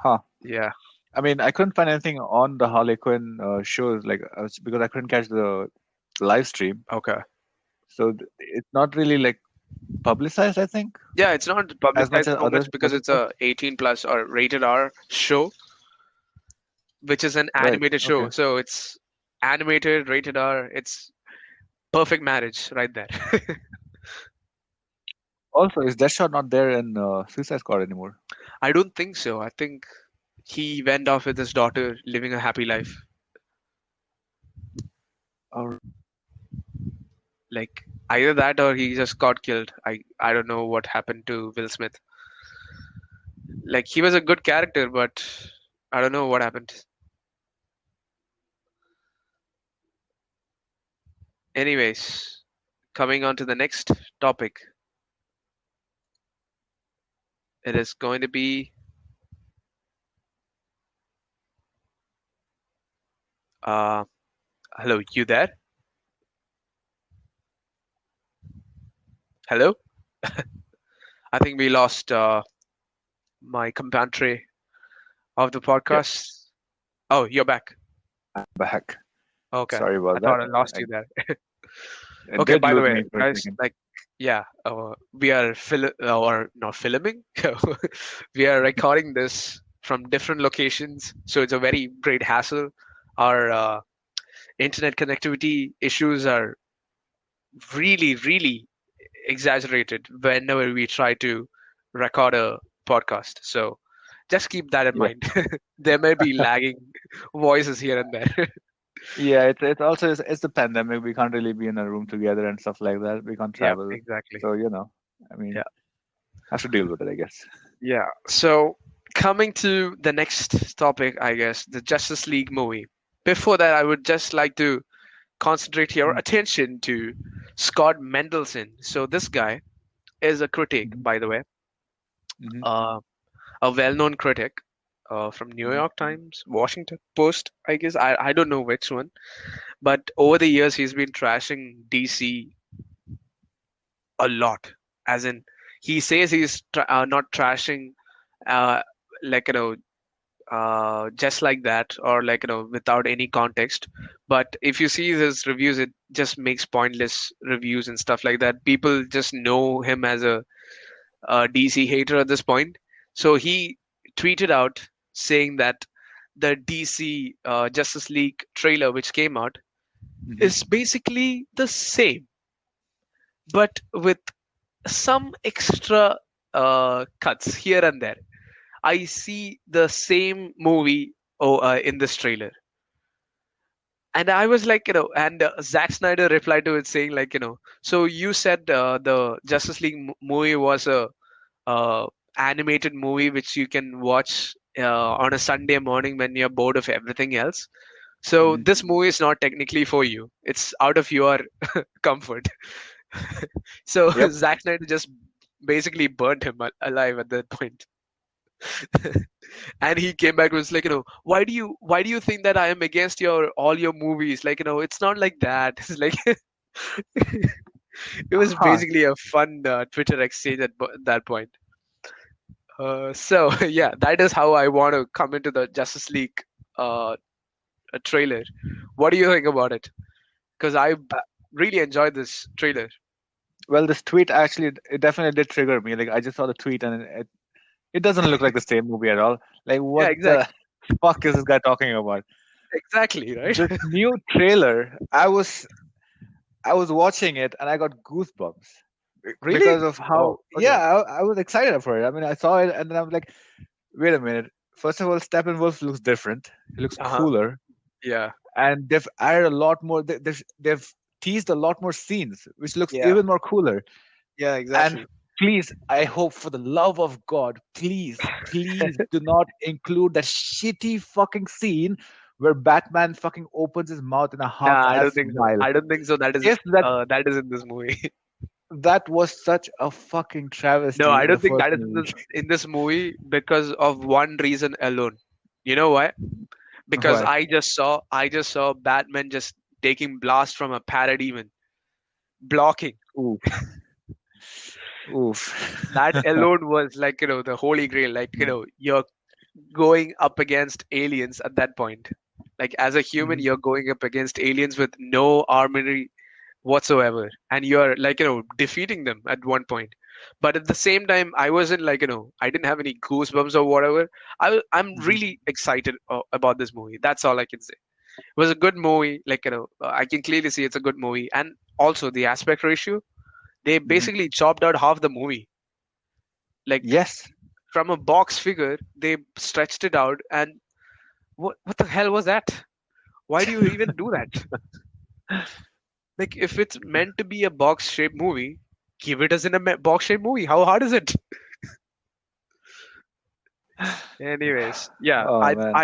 Huh. yeah. I mean, I couldn't find anything on the Harley Quinn shows, like because I couldn't catch the live stream. Okay. So it's not really like publicized, I think, Yeah, it's not as much publicized as so much because other it's stuff. a 18 plus or rated R show, which is an Right. animated Okay. show. So it's animated, rated R. It's perfect marriage right there. Also, is Deathshot not there in Suicide Squad anymore? I don't think so. I think he went off with his daughter, living a happy life. Or Like either that or he just got killed. I don't know what happened to Will Smith. Like he was a good character, but I don't know what happened. Anyways, coming on to the next topic, it is going to be uh hello, you there? Hello? I think we lost my compadre of the yep, podcast. Oh, you're back. back. Okay. Sorry I about that. thought I lost I, you there. it Okay, did by the lose way, me for a guys, second. like, yeah, we are or not filming. We are recording this from different locations, so it's a very great hassle. Our internet connectivity issues are really, really exaggerated whenever we try to record a podcast. So just keep that in Yeah. mind. There may be lagging voices here and there. Yeah, it's also it's the pandemic. We can't really be in a room together and stuff like that. We can't Yeah, travel, exactly. so I mean, Yeah. have to deal with it, I guess. Yeah. So coming to the next topic, I guess, the Justice League movie. Before that, I would just like to concentrate your attention to Scott Mendelson. So this guy is a critic, Mm-hmm. by the way, Hmm. uh, a well-known critic from New Hmm. York Times, Washington Post, I guess. I don't know which one, but over the years he's been trashing DC a lot. As in, he says he's not trashing uh, like just like that or like without any context, but if you see his reviews it just makes pointless reviews and stuff like that. People just know him as a DC hater at this point. So he tweeted out saying that the DC Justice League trailer which came out Hmm. is basically the same but with some extra cuts here and there. I see the same movie in this trailer. And I was like, and Zack Snyder replied to it saying, like, so you said the Justice League movie was a animated movie which you can watch on a Sunday morning when you're bored of everything else. So Hmm. this movie is not technically for you. It's out of your comfort. So Yep. Zack Snyder just basically burnt him alive at that point. And he came back and was like, why do you think that I am against your all your movies? Like, it's not like that. It's like it was Huh. basically a fun Twitter exchange at that point. So yeah, that is how I want to come into the Justice League uh, trailer. What do you think about it? Because I Uh, really enjoyed this trailer. well, this tweet actually it definitely did trigger me. Like I just saw the tweet and it doesn't look like the same movie at all. Like Yeah, what the exactly, fuck is this guy talking about? exactly, right? This new trailer, I was watching it and I got goosebumps Really? because of Oh, how okay. I was excited for it. I mean, I saw it and then I'm like, wait a minute. First of all, Steppenwolf looks different. He looks Uh huh. cooler, Yeah. and they've added a lot more. They've teased a lot more scenes, which looks Yeah. even more cooler. Yeah. And Exactly. please, I hope for the love of God, please do not include that shitty fucking scene where Batman fucking opens his mouth in a Nah, I don't half-ass think so. smile. I don't think so. If that That is in this movie. that was such a fucking No, travesty I in the don't think first that is movie. in this movie because of one reason alone. You know why? Because Why? I just saw Batman just taking blast from a parademon, blocking. Oof. Oof. That alone was like, the holy grail. Like, Mm, you're going up against aliens at that point. Like, as a human, mhm. you're going up against aliens with no armory whatsoever, and you're like, defeating them at one point. But at the same time, I wasn't like, I didn't have any goosebumps or whatever. I'm Mhm. really excited about this movie. That's all I can say. It was a good movie. Like, I can clearly see it's a good movie. And also the aspect ratio, they Mhm. basically chopped out half the movie. Like, Yes. from a box figure, they stretched it out. And what the hell was that? Why do you even do that? Like, if it's meant to be a box shaped movie, give it as in a box shaped movie. How hard is it? Anyways, yeah, Oh man.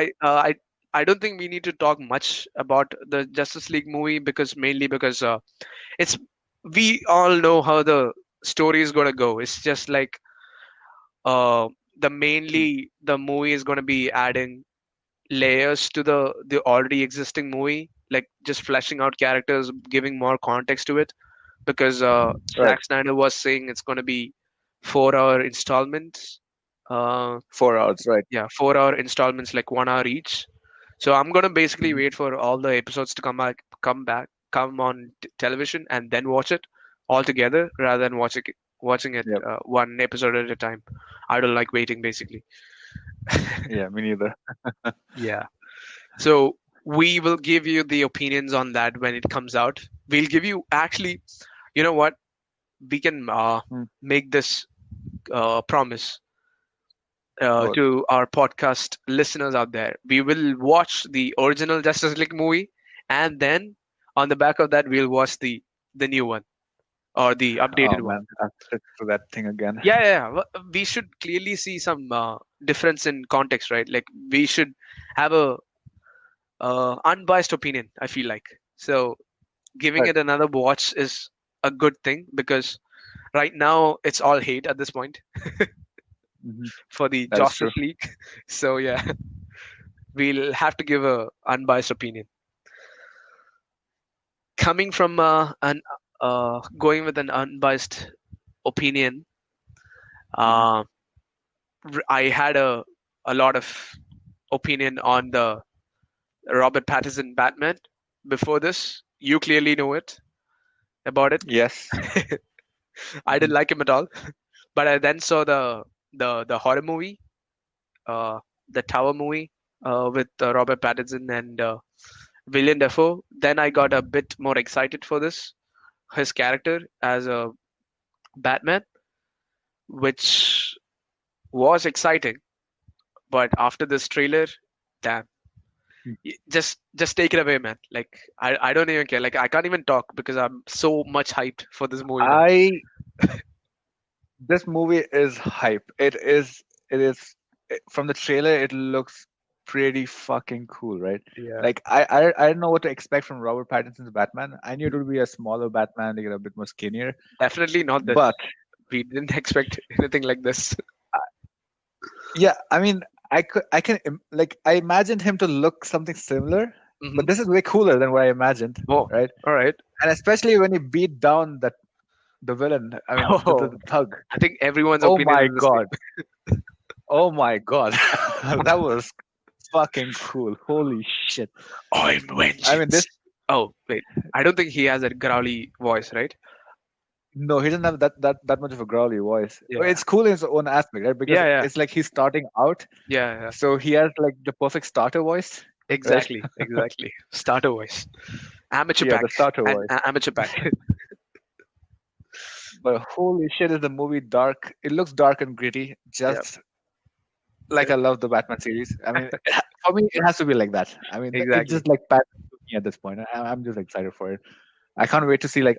I don't think we need to talk much about the Justice League movie, because mainly because it's we all know how the story is gonna go. It's just like uh the movie is gonna be adding layers to the already existing movie, like just fleshing out characters, giving more context to it. Because Right. Zack Snyder was saying it's gonna be 4 hour installments. Uh, 4 hours. Right. yeah, 4 hour installments, like 1 hour each. So I'm gonna basically Mhm. wait for all the episodes to come on television, and then watch it all together rather than watching it Yep. one episode at a time. I don't like waiting, basically. Yeah. Me neither. Yeah. So we will give you the opinions on that when it comes out. We'll give you, actually, you know what? We can Mm. make this promise What? to our podcast listeners out there. We will watch the original Justice League movie, and then on the back of that, we'll watch the new one, or the Oh updated one. man. I have to sit through that thing again. Yeah, yeah, yeah. We should clearly see some difference in context, right? Like, we should have a unbiased opinion, I feel like. So giving Right. it another watch is a good thing, because right now it's all hate at this point Mhm. for the That is true. Justice League. So yeah, we'll have to give a unbiased opinion. Coming from an going with an unbiased opinion, Mhm. uh, I had a lot of opinion on the Robert Pattinson Batman. Before this, you clearly know it about it. Yes. I Mhm. didn't like him at all, but I then saw the horror movie, uh, the Tower movie, with Robert Pattinson and William Dafoe. Then I got a bit more excited for his character as a Batman, which was exciting. But after this trailer, damn, just take it away, man. Like, I don't even care. Like, I can't even talk because I'm so much hyped for this movie now. I This movie is hype. From the trailer it looks pretty fucking cool, right? Yeah, Like I didn't know what to expect from Robert Pattinson's Batman. I knew it would be a smaller Batman, like a bit more skinnier. definitely not this. But We didn't expect anything like this. yeah, I mean, like I imagined him to look something similar, Hmm. but this is way cooler than what I imagined, Oh, right? all right. And especially when he beat down the villain, I mean Oh, the thug. I think everyone's Oh opinion my is the same. god. Oh my god. That was fucking cool. Holy shit. I'm I mean this vengeance. Oh, wait. I don't think he has a growly voice, right? no, he doesn't have that much of a growly voice. Yeah. It's cool in its own aspect, right? Because Yeah, yeah, it's like he's starting out, yeah, yeah. so he has like the perfect starter voice, right? Exactly, exactly. Starter voice. Amateur Yeah, pack. the starter And voice. amateur pack. But holy shit, is the movie dark? It looks dark and gritty, Yeah, just like I love the Batman series. I mean, for me, it has to be like that. I mean, it's exactly. just like Batman to me at this point. I'm just excited for it. I can't wait to see it,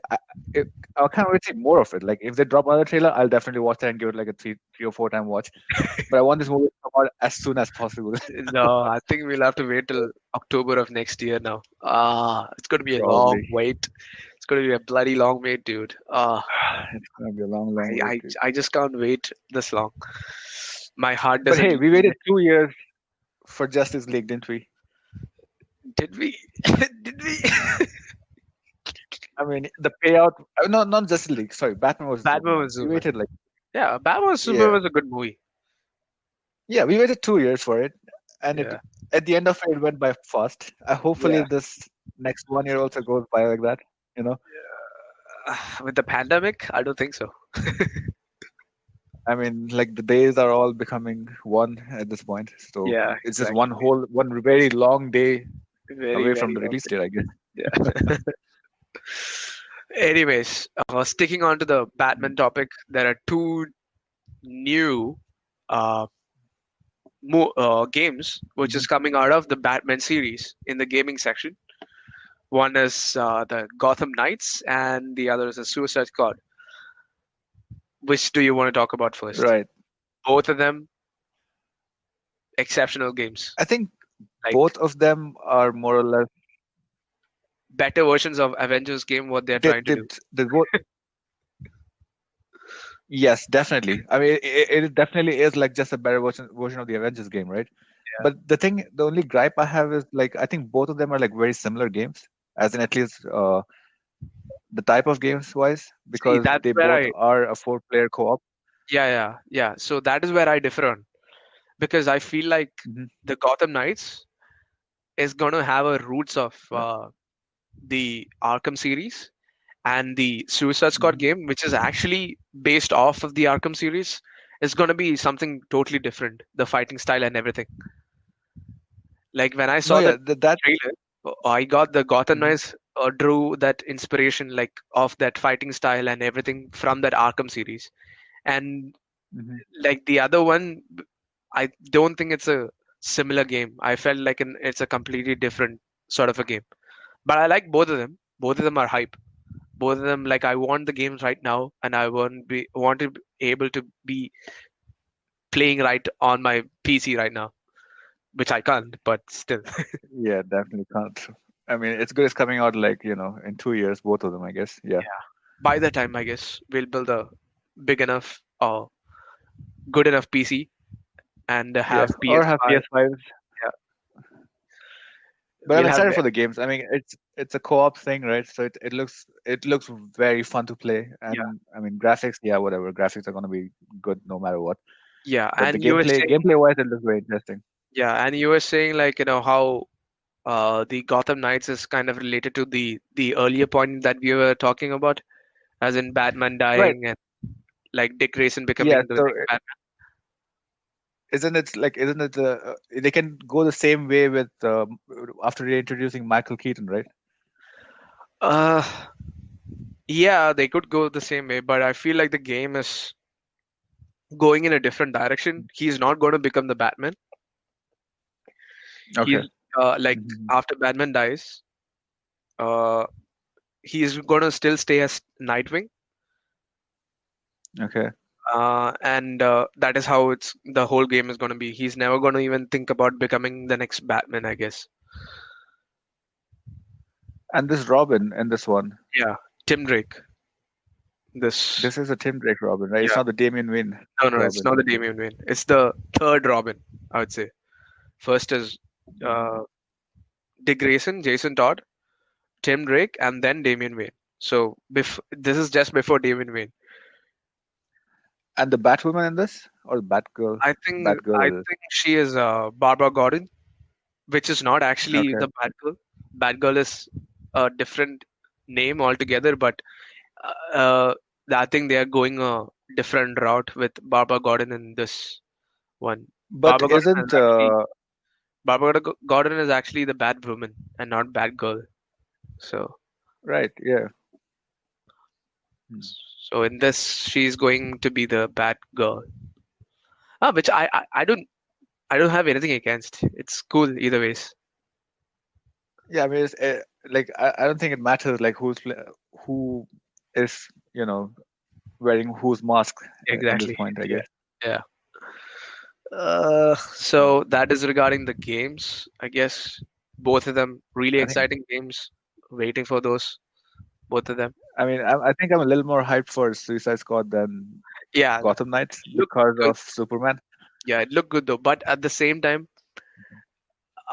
I can't wait to see more of it. Like if they drop another trailer, I'll definitely watch that and give it like a three or four time watch. But I want this movie to come out as soon as possible. No, I think we'll have to wait till October of next year now. It's going to be a long Probably. wait. It's going to be a bloody long wait, dude. It's gonna be a long, long I, wait, I, dude. I just can't wait this long. My heart But doesn't. hey, we waited 2 years for Justice League, didn't we? Did we? Did we? I mean, the payout. No, not Justice League. Sorry, Batman was Batman Superman. vs We Superman. waited like Yeah, Batman vs Superman yeah, was a good movie. yeah. We waited 2 years for it, and it Yeah, at the end of it went by fast. Hopefully, yeah. this next 1 year also goes by like that. You know, With the pandemic, I don't think so. I mean, like the days are all becoming one at this point. So Yeah, it's just exactly. one very long day Very, away from very the long. release date, I guess. Yeah. Anyways, sticking on to the Mm, Batman topic, there are two new uh, games which mhm. is coming out of the Batman series in the gaming section. One is the Gotham Knights, and the other is the Suicide Squad. Which do you want to talk about first? Right. Both of them exceptional games, I think like both of them are more or less better versions of Avengers game. What they're they trying to they, do. they both. Yes, definitely. I mean, it definitely is like just a better version of the Avengers game, right? Yeah. But the only gripe I have is like I think both of them are like very similar games, as in at least the type of games wise, See, because that's they where both are a four-player co-op. yeah. So that is where I differ on because I feel like Hmm. the Gotham Knights is gonna have a roots of Right. the Arkham series and the Suicide Squad Hmm. game, which is actually based off of the Arkham series, is gonna be something totally different. The fighting style and everything. Like when I No, saw yeah, the that. trailer, I got the Gotham Mhm. Knights drew that inspiration like of that fighting style and everything from that Arkham series. And Mhm. like the other one, I don't think it's a similar game. I felt like it's a completely different sort of a game. But I like both of them. Both of them are hype. Both of them like I want the games right now, and I want to be able to be playing right on my PC right now, which I can't. But still, Yeah, definitely can't. I mean, it's good. It's coming out like in 2 years, both of them, I guess. Yeah, by the time I guess we'll build a big enough or good enough PC and yeah, have or have PS5. PS5s. Yeah, But I'm we'll have excited for the games. I mean, it's a co-op thing, right? So it looks very fun to play, yeah, and I mean, graphics, yeah, whatever. Graphics are gonna be good no matter what. yeah. But the And you were gameplay, saying gameplay wise, it looks very interesting. yeah, and you were saying like how the Gotham Knights is kind of related to the earlier point that we were talking about, as in Batman Right. dying and like Dick Grayson Yeah. becoming the So next Batman. isn't it they can go the same way with after reintroducing Michael Keaton, right? Uh, yeah, they could go the same way, but I feel like the game is going in a different direction. He's not going to become the Batman. Okay. He's like Hmm. after Batman dies, uh, he's going to still stay as Nightwing, Okay. and that is how it's the whole game is going to be. He's never going to even think about becoming the next Batman, I guess. And this Robin in this one, Yeah, Tim Drake. This this is a Tim Drake Robin, right? It's yeah, not the Damian Wayne no, it's Robin. not the Damian Wayne. It's the third Robin, I would say. First is Mhm. uh, Dick Grayson, Jason Todd, Tim Drake, and then Damian Wayne. So this is just before Damian Wayne. And the Batwoman in this, or the Batgirl? Batgirl I it is. think she is Barbara Gordon, which is not actually Okay. the Batgirl. Batgirl is a different name altogether, but uh, I think they are going a different route with Barbara Gordon in this one. But Barbara Gordon is isn't actually Gordon is actually the Batwoman and not Batgirl. So right? Yeah. Hmm. so in this, she's going to be the Batgirl. Which I don't have anything against. It's cool either ways. Yeah. I mean, it's, like I don't think it matters like who is wearing whose mask in this Exactly. point. I Yeah. guess. Yeah. So that is regarding the games. I guess both of them really I think. exciting games. Waiting for those, both of them. I mean, I think I'm a little more hyped for Suicide Squad than Yeah, Gotham Knights look because good. of Superman. Yeah, it looked good though. But at the same time,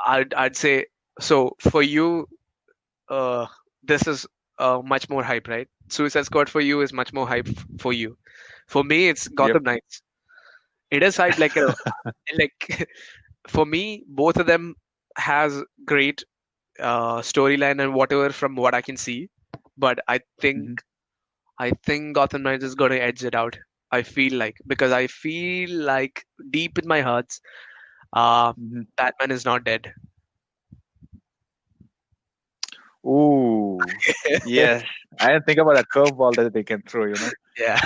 I'd say so for you. Uh, this is much more hype, right? Suicide Squad for you is much more hype for you. For me, it's Yep. Gotham Knights. It is hype, like, like for me, both of them has great storyline and whatever from what I can see. But Hmm. I think Gotham Knights is gonna edge it out. I feel like, because I feel like deep in my heart, uh, Hmm. Batman is not dead. Ooh, yes. I didn't think about that curveball that they can throw. Yeah.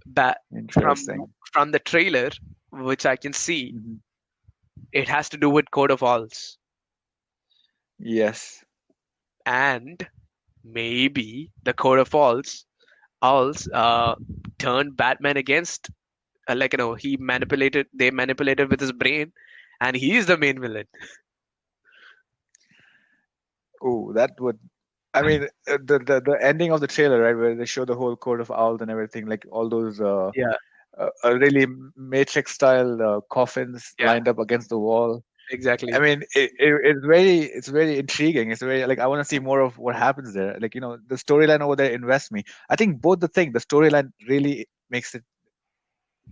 Bat from Interesting. from the trailer, which I can see, Hmm. it has to do with Code of Owls, Yes. and maybe the Code of Owls turned Batman against, like, they manipulated with his brain, and he is the main villain. Ooh, that would. I mean, the ending of the trailer, right, where they show the whole coat of owls and everything, like all those Yeah, really Matrix style coffins yeah, lined up against the wall. I exactly. mean, it's very intriguing. It's very like I want to see more of what happens there. Like the storyline over there invests me. I think both the storyline really makes it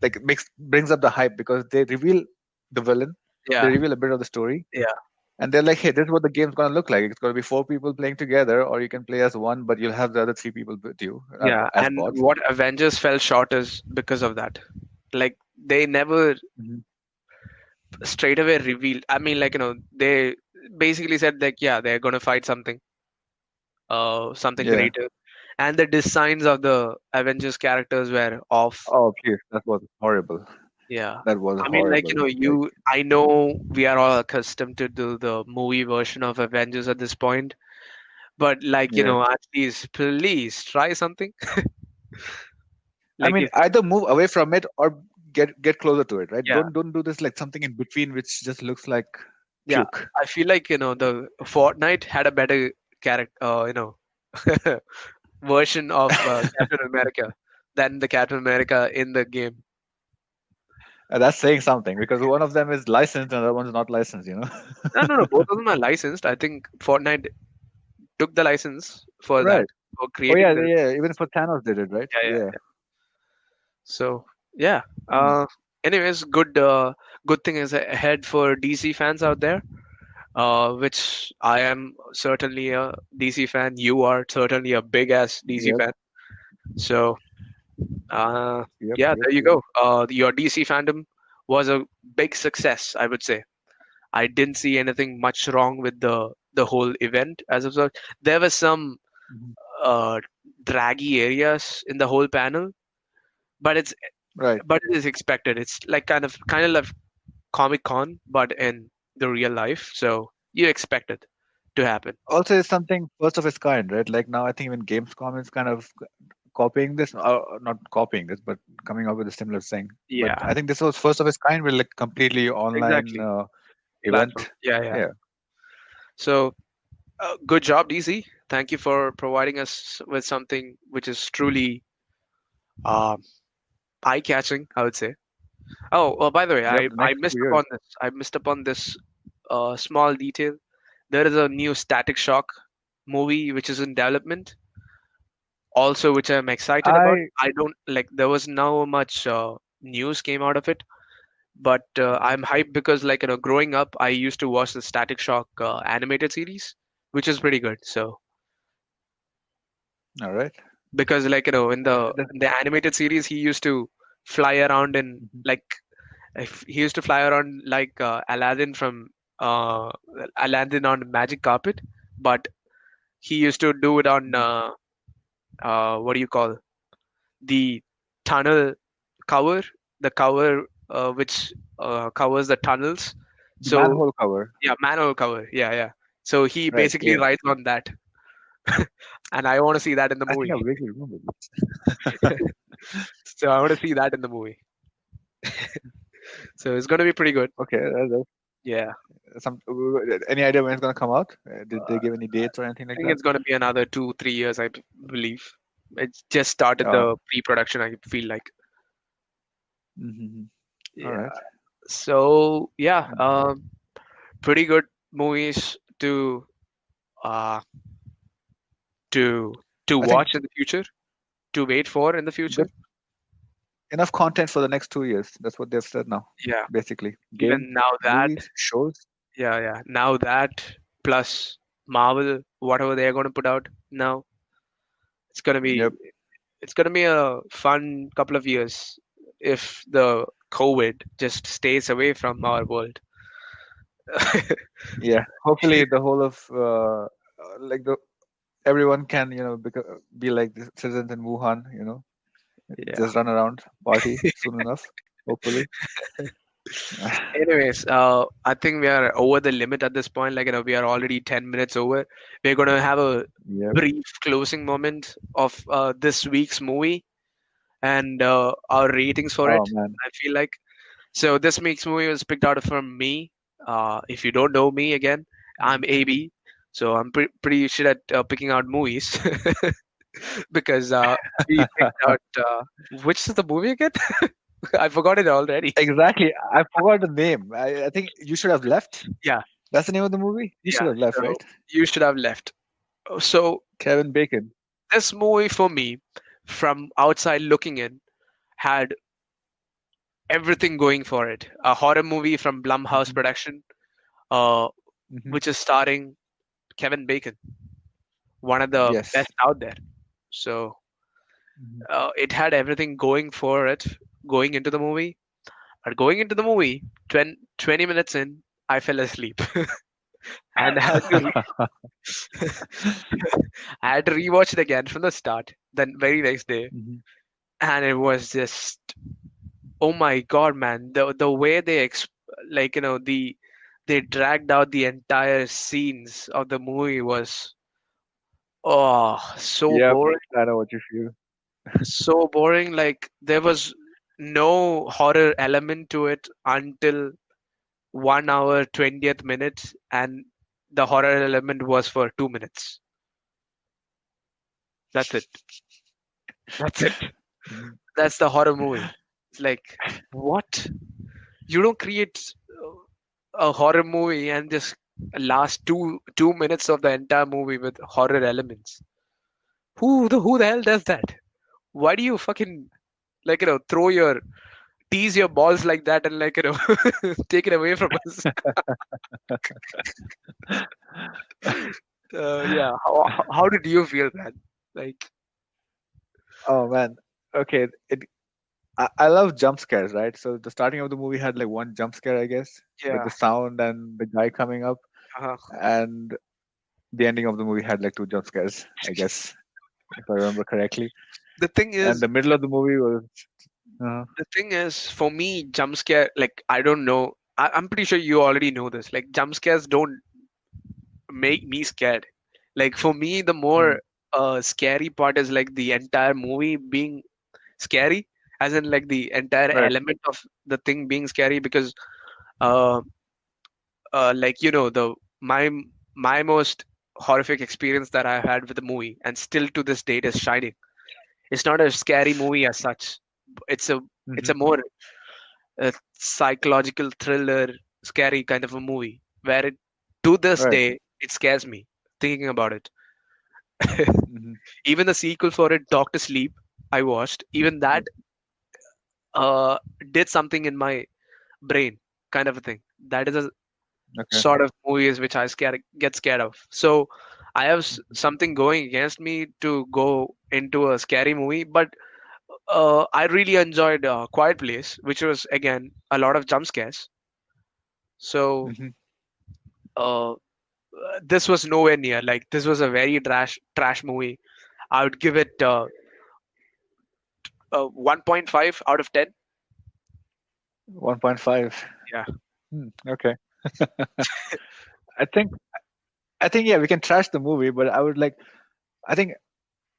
like makes brings up the hype because they reveal the villain, they Yeah, reveal a bit of the story, yeah, and they're like, hey, this is what the game's gonna look like. It's gonna be four people playing together, or you can play as one, but you'll have the other three people with you yeah. as And bots. what Avengers fell short is because of that. Like, they never Hmm. straight away revealed. I mean, like, they basically said, like, yeah, they're gonna fight something Yeah. greater, and the designs of the Avengers characters were off. Oh, please, that was horrible. Yeah. That was I mean, like, horrible. Like, I know we are all accustomed to do the movie version of Avengers at this point, but, like, yeah. at least please try something. I Like, mean, if, either move away from it or get closer to it, right? yeah, Don't do this like something in between, which just looks like yeah. puke. I feel like, the Fortnite had a better character, version of Captain America than the Captain America in the game. That's saying something because one of them is licensed and the other one's not licensed. No, no, no. Both of them are licensed. I think Fortnite took the license for that, Right. for Oh yeah, creating the. yeah. Even for Thanos did it, right? Yeah, yeah, Yeah. yeah. So yeah. Hmm. Anyways, good thing is ahead for DC fans out there. Which I am certainly a DC fan. You are certainly a big ass DC Yep. fan. So Yep. yeah, Yep. there you Yep. go. Your DC fandom was a big success, I would say. I didn't see anything much wrong with the whole event as of such. There were some Hmm. uh, draggy areas in the whole panel, but Right. it is expected. It's like kind of like Comic Con, but in the real life. So you expect it to happen. Also, it's something first of its kind, right? Like now, I think even Gamescom is kind of copying this, not copying this, but coming up with a similar thing. But Yeah, I think this was first of its kind, with like completely online exactly. Platform. event. Yeah, yeah. Yeah. So good job, DC. Thank you for providing us with something which is truly uh, eye-catching, I would say. Oh, well, by the way, Yep. I The I next missed 2 years. upon this. I missed upon this small detail. There is a new Static Shock movie which is in development, also, which I'm excited about. I. I don't like. There was no much news came out of it, but Mhm. I'm hyped because, like, growing up, I used to watch the Static Shock animated series, which is pretty good. So All right. because, like, in the animated series, he used to fly around in, Mhm. like, he used to fly around like uh, Aladdin on magic carpet, but he used to do it on Mhm. what do you call, the tunnel cover, the cover which covers the tunnels. The So manhole cover. yeah, manhole cover. Yeah, yeah. So he Right. basically Yeah. rides on that, and I want to see that in the I think movie. I vaguely remember this. So I want to see that in the movie. So it's gonna be pretty good. Okay. Yeah, Any idea when it's gonna come out? Did they give any dates or anything I like think that? it's gonna be another 2 3 years, believe. It's just started Oh. the pre-production. I feel like. Hmm. All Yeah. right. So yeah, Mhm. pretty good movies to uh to to I think watch in the future, to wait for in the future. good enough content for the next 2 years. That's what they've said now. Yeah, Basically, game, even now that, movies, shows. yeah, now that plus Marvel, whatever they're going to put out now, it's gonna be Yep. it's gonna be a fun couple of years if the COVID just stays away from our world. Yeah. Hopefully, the whole of like the everyone can be like the citizens in Wuhan. Yeah. Just run around, party soon enough. Hopefully. Anyways, I think we are over the limit at this point. Like, we are already 10 minutes over. We're gonna have a Yep. brief closing moment of this week's movie and our ratings for Oh it. man. I feel like so. This week's movie was picked out from me. If you don't know me, again, I'm Mhm. AB. So I'm pretty shit at picking out movies because we picked out which is the movie again? I forgot it already. Exactly. I forgot the name. I think you should have left. Yeah, That's the name of the movie. You should yeah. have left, So right? you should have left. So Kevin Bacon. this movie for me, from outside looking in, had everything going for it. A horror movie from Blumhouse Hmm. production, uh, Hmm. which is starring Kevin Bacon, one of the Yes. best out there. So Hmm. it had everything going for it going into the movie. But going into the movie, 20 minutes in, I fell asleep and I had to I had to rewatch it again from the start. Then very next day, Hmm. and it was just oh my god, man! The way like they dragged out the entire scenes of the movie was so Yep. boring, I know what you feel. so boring. Like there was no horror element to it until 1 hour 20th minute, and the horror element was for 2 minutes. That's it. That's it. Mhm. That's the horror movie. It's like what? You don't create a horror movie and just last 2 minutes of the entire movie with horror elements. Who the hell does that? Why do you fucking throw your tease your balls like that and take it away from us? Yeah. How did you feel, man? Like Oh man. Okay. I love jump scares, right? So the starting of the movie had like one jump scare, I guess, with yeah. the sound and the guy coming up, Uh, and the ending of the movie had like two jump scares, I guess, if I remember correctly. the thing And is, the middle of the movie was uh, for me, jump scare. Like I don't know. I'm pretty sure you already know this. Like jump scares don't make me scared. Like for me, the more mm, scary part is like the entire movie being scary, as in like the entire right. element of the thing being scary. Because uh, the my most horrific experience that I've had with the movie, and still to this date, is Shining. It's not a scary movie as such. It's a it's Hmm. a more psychological thriller, scary kind of a movie where to this Right. day it scares me thinking about it. Hmm. Even the sequel for it, Doctor Sleep, I watched. Even that uh, did something in my brain, kind of a thing. That is a Okay. sort of movies which get scared of. So I have something going against me to go into a scary movie, but I really enjoyed Quiet Place, which was again a lot of jump scares. So Hmm. uh, this was nowhere near. Like this was a very trash movie. I would give it 1.5 out of 10. 1.5. Yeah, Okay. I think yeah, we can trash the movie, but I think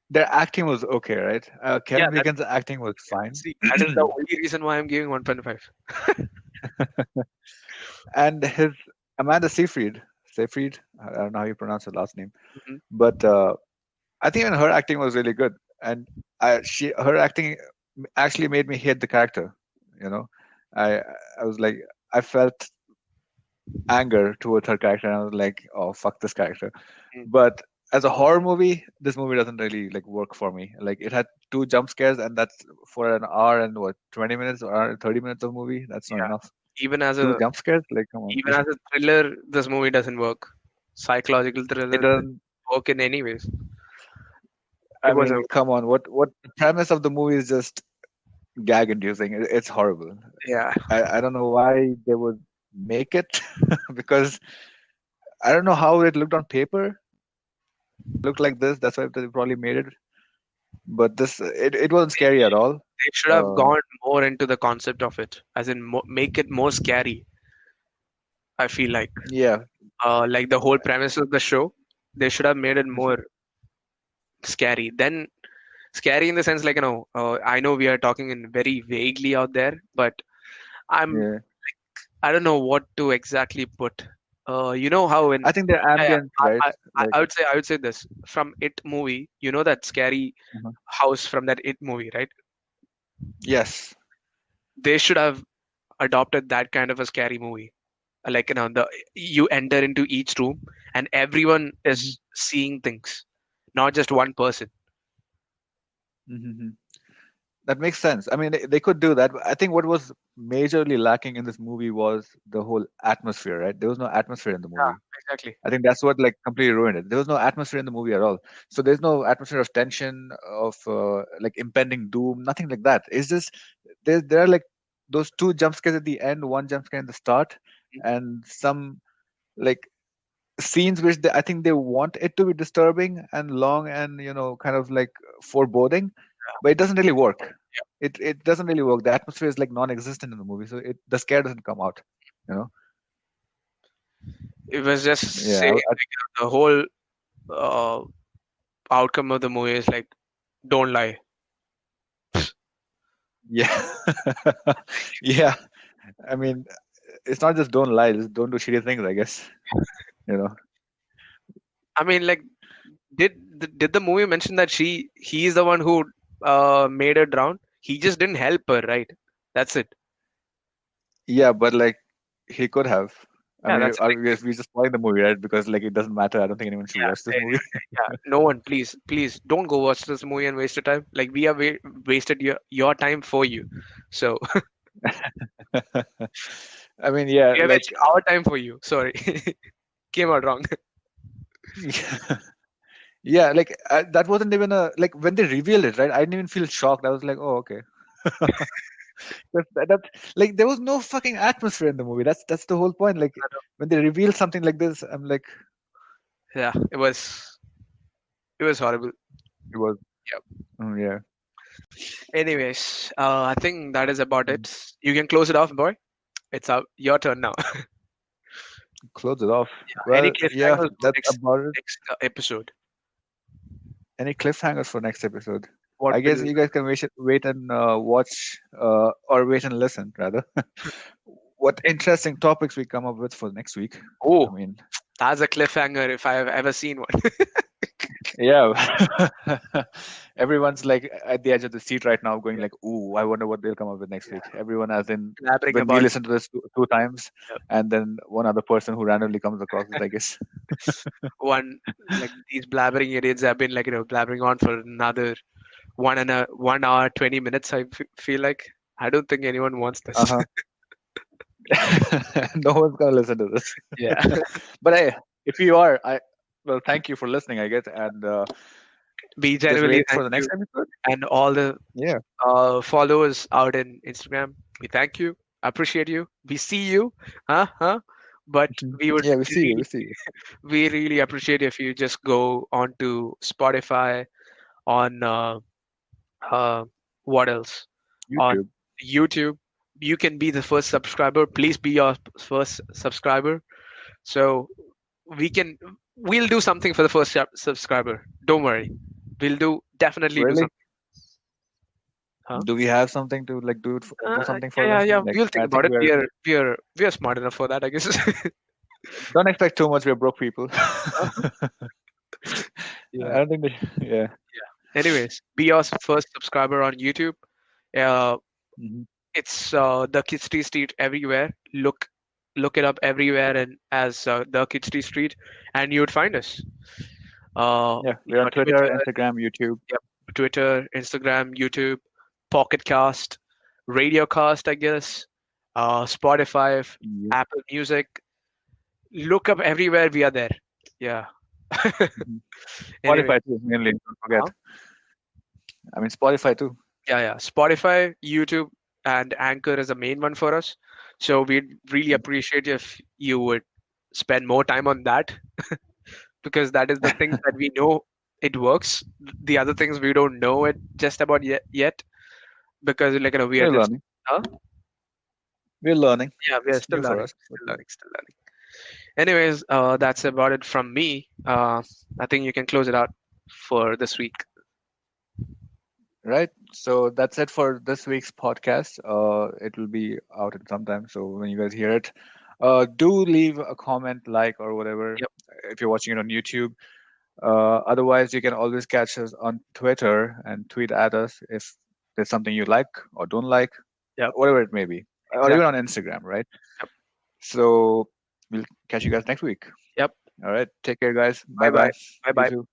their acting was okay, right? yeah. Kevin Bacon's acting was fine. See, that is the only reason why I'm giving 1.5. And his Amanda Seyfried, I don't know how you pronounce her last name, Mhm. but I think even her acting was really good, and her acting actually made me hate the character. You know, I I was like I felt anger towards her character, and I was like, oh fuck this character. Mm. But as a horror movie, this movie doesn't really like work for me. Like it had two jump scares, and that's for an hour and what 20 minutes or 30 minutes of movie. That's not Yeah. enough. Even as Two a jump scares, like come on. even as a thriller, this movie doesn't work. Psychological It thriller doesn't doesn't. work in any ways. It I was a mean, come on. What the premise of the movie is just gag inducing. It's horrible. yeah. I don't know why they would make it because I don't know how it looked on paper. Looked like this. That's why they probably made it. But it wasn't scary at all. They should have Uh, gone more into the concept of it, as in make it more scary. I feel yeah. like the whole premise of the show, they should have made it Mhm. more scary. Then scary in the sense I know we are talking in very vaguely out there, but I'm Yeah. I don't know what to exactly put. You know how in I think they're yeah, ambient, right? Like, I would say this from It movie. You know that scary uh house from that It movie, right? yes. They should have adopted that kind of a scary movie. Like the you enter into each room and everyone hmm is seeing things, not just one person. hmm That makes sense. I mean, they could do that. But I think what was majorly lacking in this movie was the whole atmosphere, right? There was no atmosphere in the Yeah, movie. exactly. I think that's what like completely ruined it. There was no atmosphere in the movie at all. So there's no atmosphere of tension, of like impending doom, nothing like that. It's just there are like those two jump scares at the end, one jump scare in the start, and some like scenes which I think they want it to be disturbing and long and kind of like foreboding, but it doesn't really work. It doesn't really work. The atmosphere is like non-existent in the movie, so the scare doesn't come out. You know? It was just Yeah. saying the whole uh, outcome of the movie is like, don't lie. Yeah. Yeah. I mean, it's not just don't lie, just don't do shitty things. I guess. You know. I mean, like, did the movie mention that he's the one who made her drown? He just didn't help her, right? That's it. Yeah, but like he could have. I Yeah, mean, that's the thing. we just spoiling the movie, right? Because like it doesn't matter. I don't think anyone should watch this Yeah, movie. yeah. No one, please don't go watch this movie and waste your time. Like we have wasted your time for you. So I mean, yeah, we have like wasted our time for you. Sorry, came out wrong. yeah, like that wasn't even a like when they revealed it, right? I didn't even feel shocked. I was like, oh, okay. That like there was no fucking atmosphere in the movie. That's the whole point. Like when they reveal something like this, I'm like, Yeah, it was horrible. it was, Yep. yeah. Anyways, I think that is about Mhm. it. You can close it off, boy. It's your turn now. Close it off. Any Well, yeah, cliffhangers for that's about it. next episode? Any cliffhangers for next episode? What I guess will? you guys can wait and watch, or wait and listen rather. What interesting topics we come up with for next week. I Oh, mean, that's a cliffhanger if I have ever seen one. yeah. Everyone's like at the edge of the seat right now, going like, "Ooh, I wonder what they'll come up with next week." Everyone, as in, Blabbering when we about listen to this two times, and then one other person who randomly comes across it, I guess. one, like these blabbering idiots have been blabbering on for another 1 hour 20 minutes. Feel like I don't think anyone wants Uh this. huh. No one's gonna listen to this. Yeah, But hey, if you are, well, thank you for listening, I guess, and we just genuinely wait thank for the you next episode. and all the Yeah. followers out in Instagram. We thank you, appreciate you. We see you, huh? But Mhm. we would Yeah, we see you. We really, see you. we really appreciate if you just go onto Spotify, on uh, what else? On YouTube. YouTube. You can be the first subscriber. Please be your first subscriber. So we'll do something for the first subscriber. Don't worry. We'll definitely do Really? something. Huh? Do we have something to like do something for Yeah, them? yeah. Like We'll I think about think it. We are smart enough for that, I guess. don't expect too much. We're broke people. Uh, I yeah. don't think they. Yeah. Anyways, be your first subscriber on YouTube. Uh, Mhm. it's the Kitschty Street everywhere. Look it up everywhere and as the Kitschty Street, and you would find us. Yeah, we're on Twitter, Twitter, Instagram, YouTube. yep, Twitter, Instagram, YouTube, Pocket Cast, Radiocast, I guess, Spotify, Yes. Apple Music. Look up everywhere. We are there. Yeah. Mhm. Anyway, Spotify too, mainly. Don't forget. huh? I mean, Spotify too. Yeah. Spotify, YouTube, and Anchor is the main one for us. So we'd really appreciate if you would spend more time on that because that is the things that we know it works. The other things we don't know it just about yet because we are We're just learning. huh? We're learning. Yeah, we are It's still new for learning, us. But still learning, still learning. Anyways, that's about it from me. I think you can close it out for this week. right. So that's it for this week's podcast. It will be out in some time. So when you guys hear it, do leave a comment, like, or whatever Yep, if you're watching it on YouTube. Otherwise, you can always catch us on Twitter and tweet at us if there's something you like or don't like, yep, whatever it may be, or even on exactly. Instagram, right? Yep, So we'll catch you guys next week. yep. All right. Take care, guys. Bye Bye bye. bye. Bye You bye. too.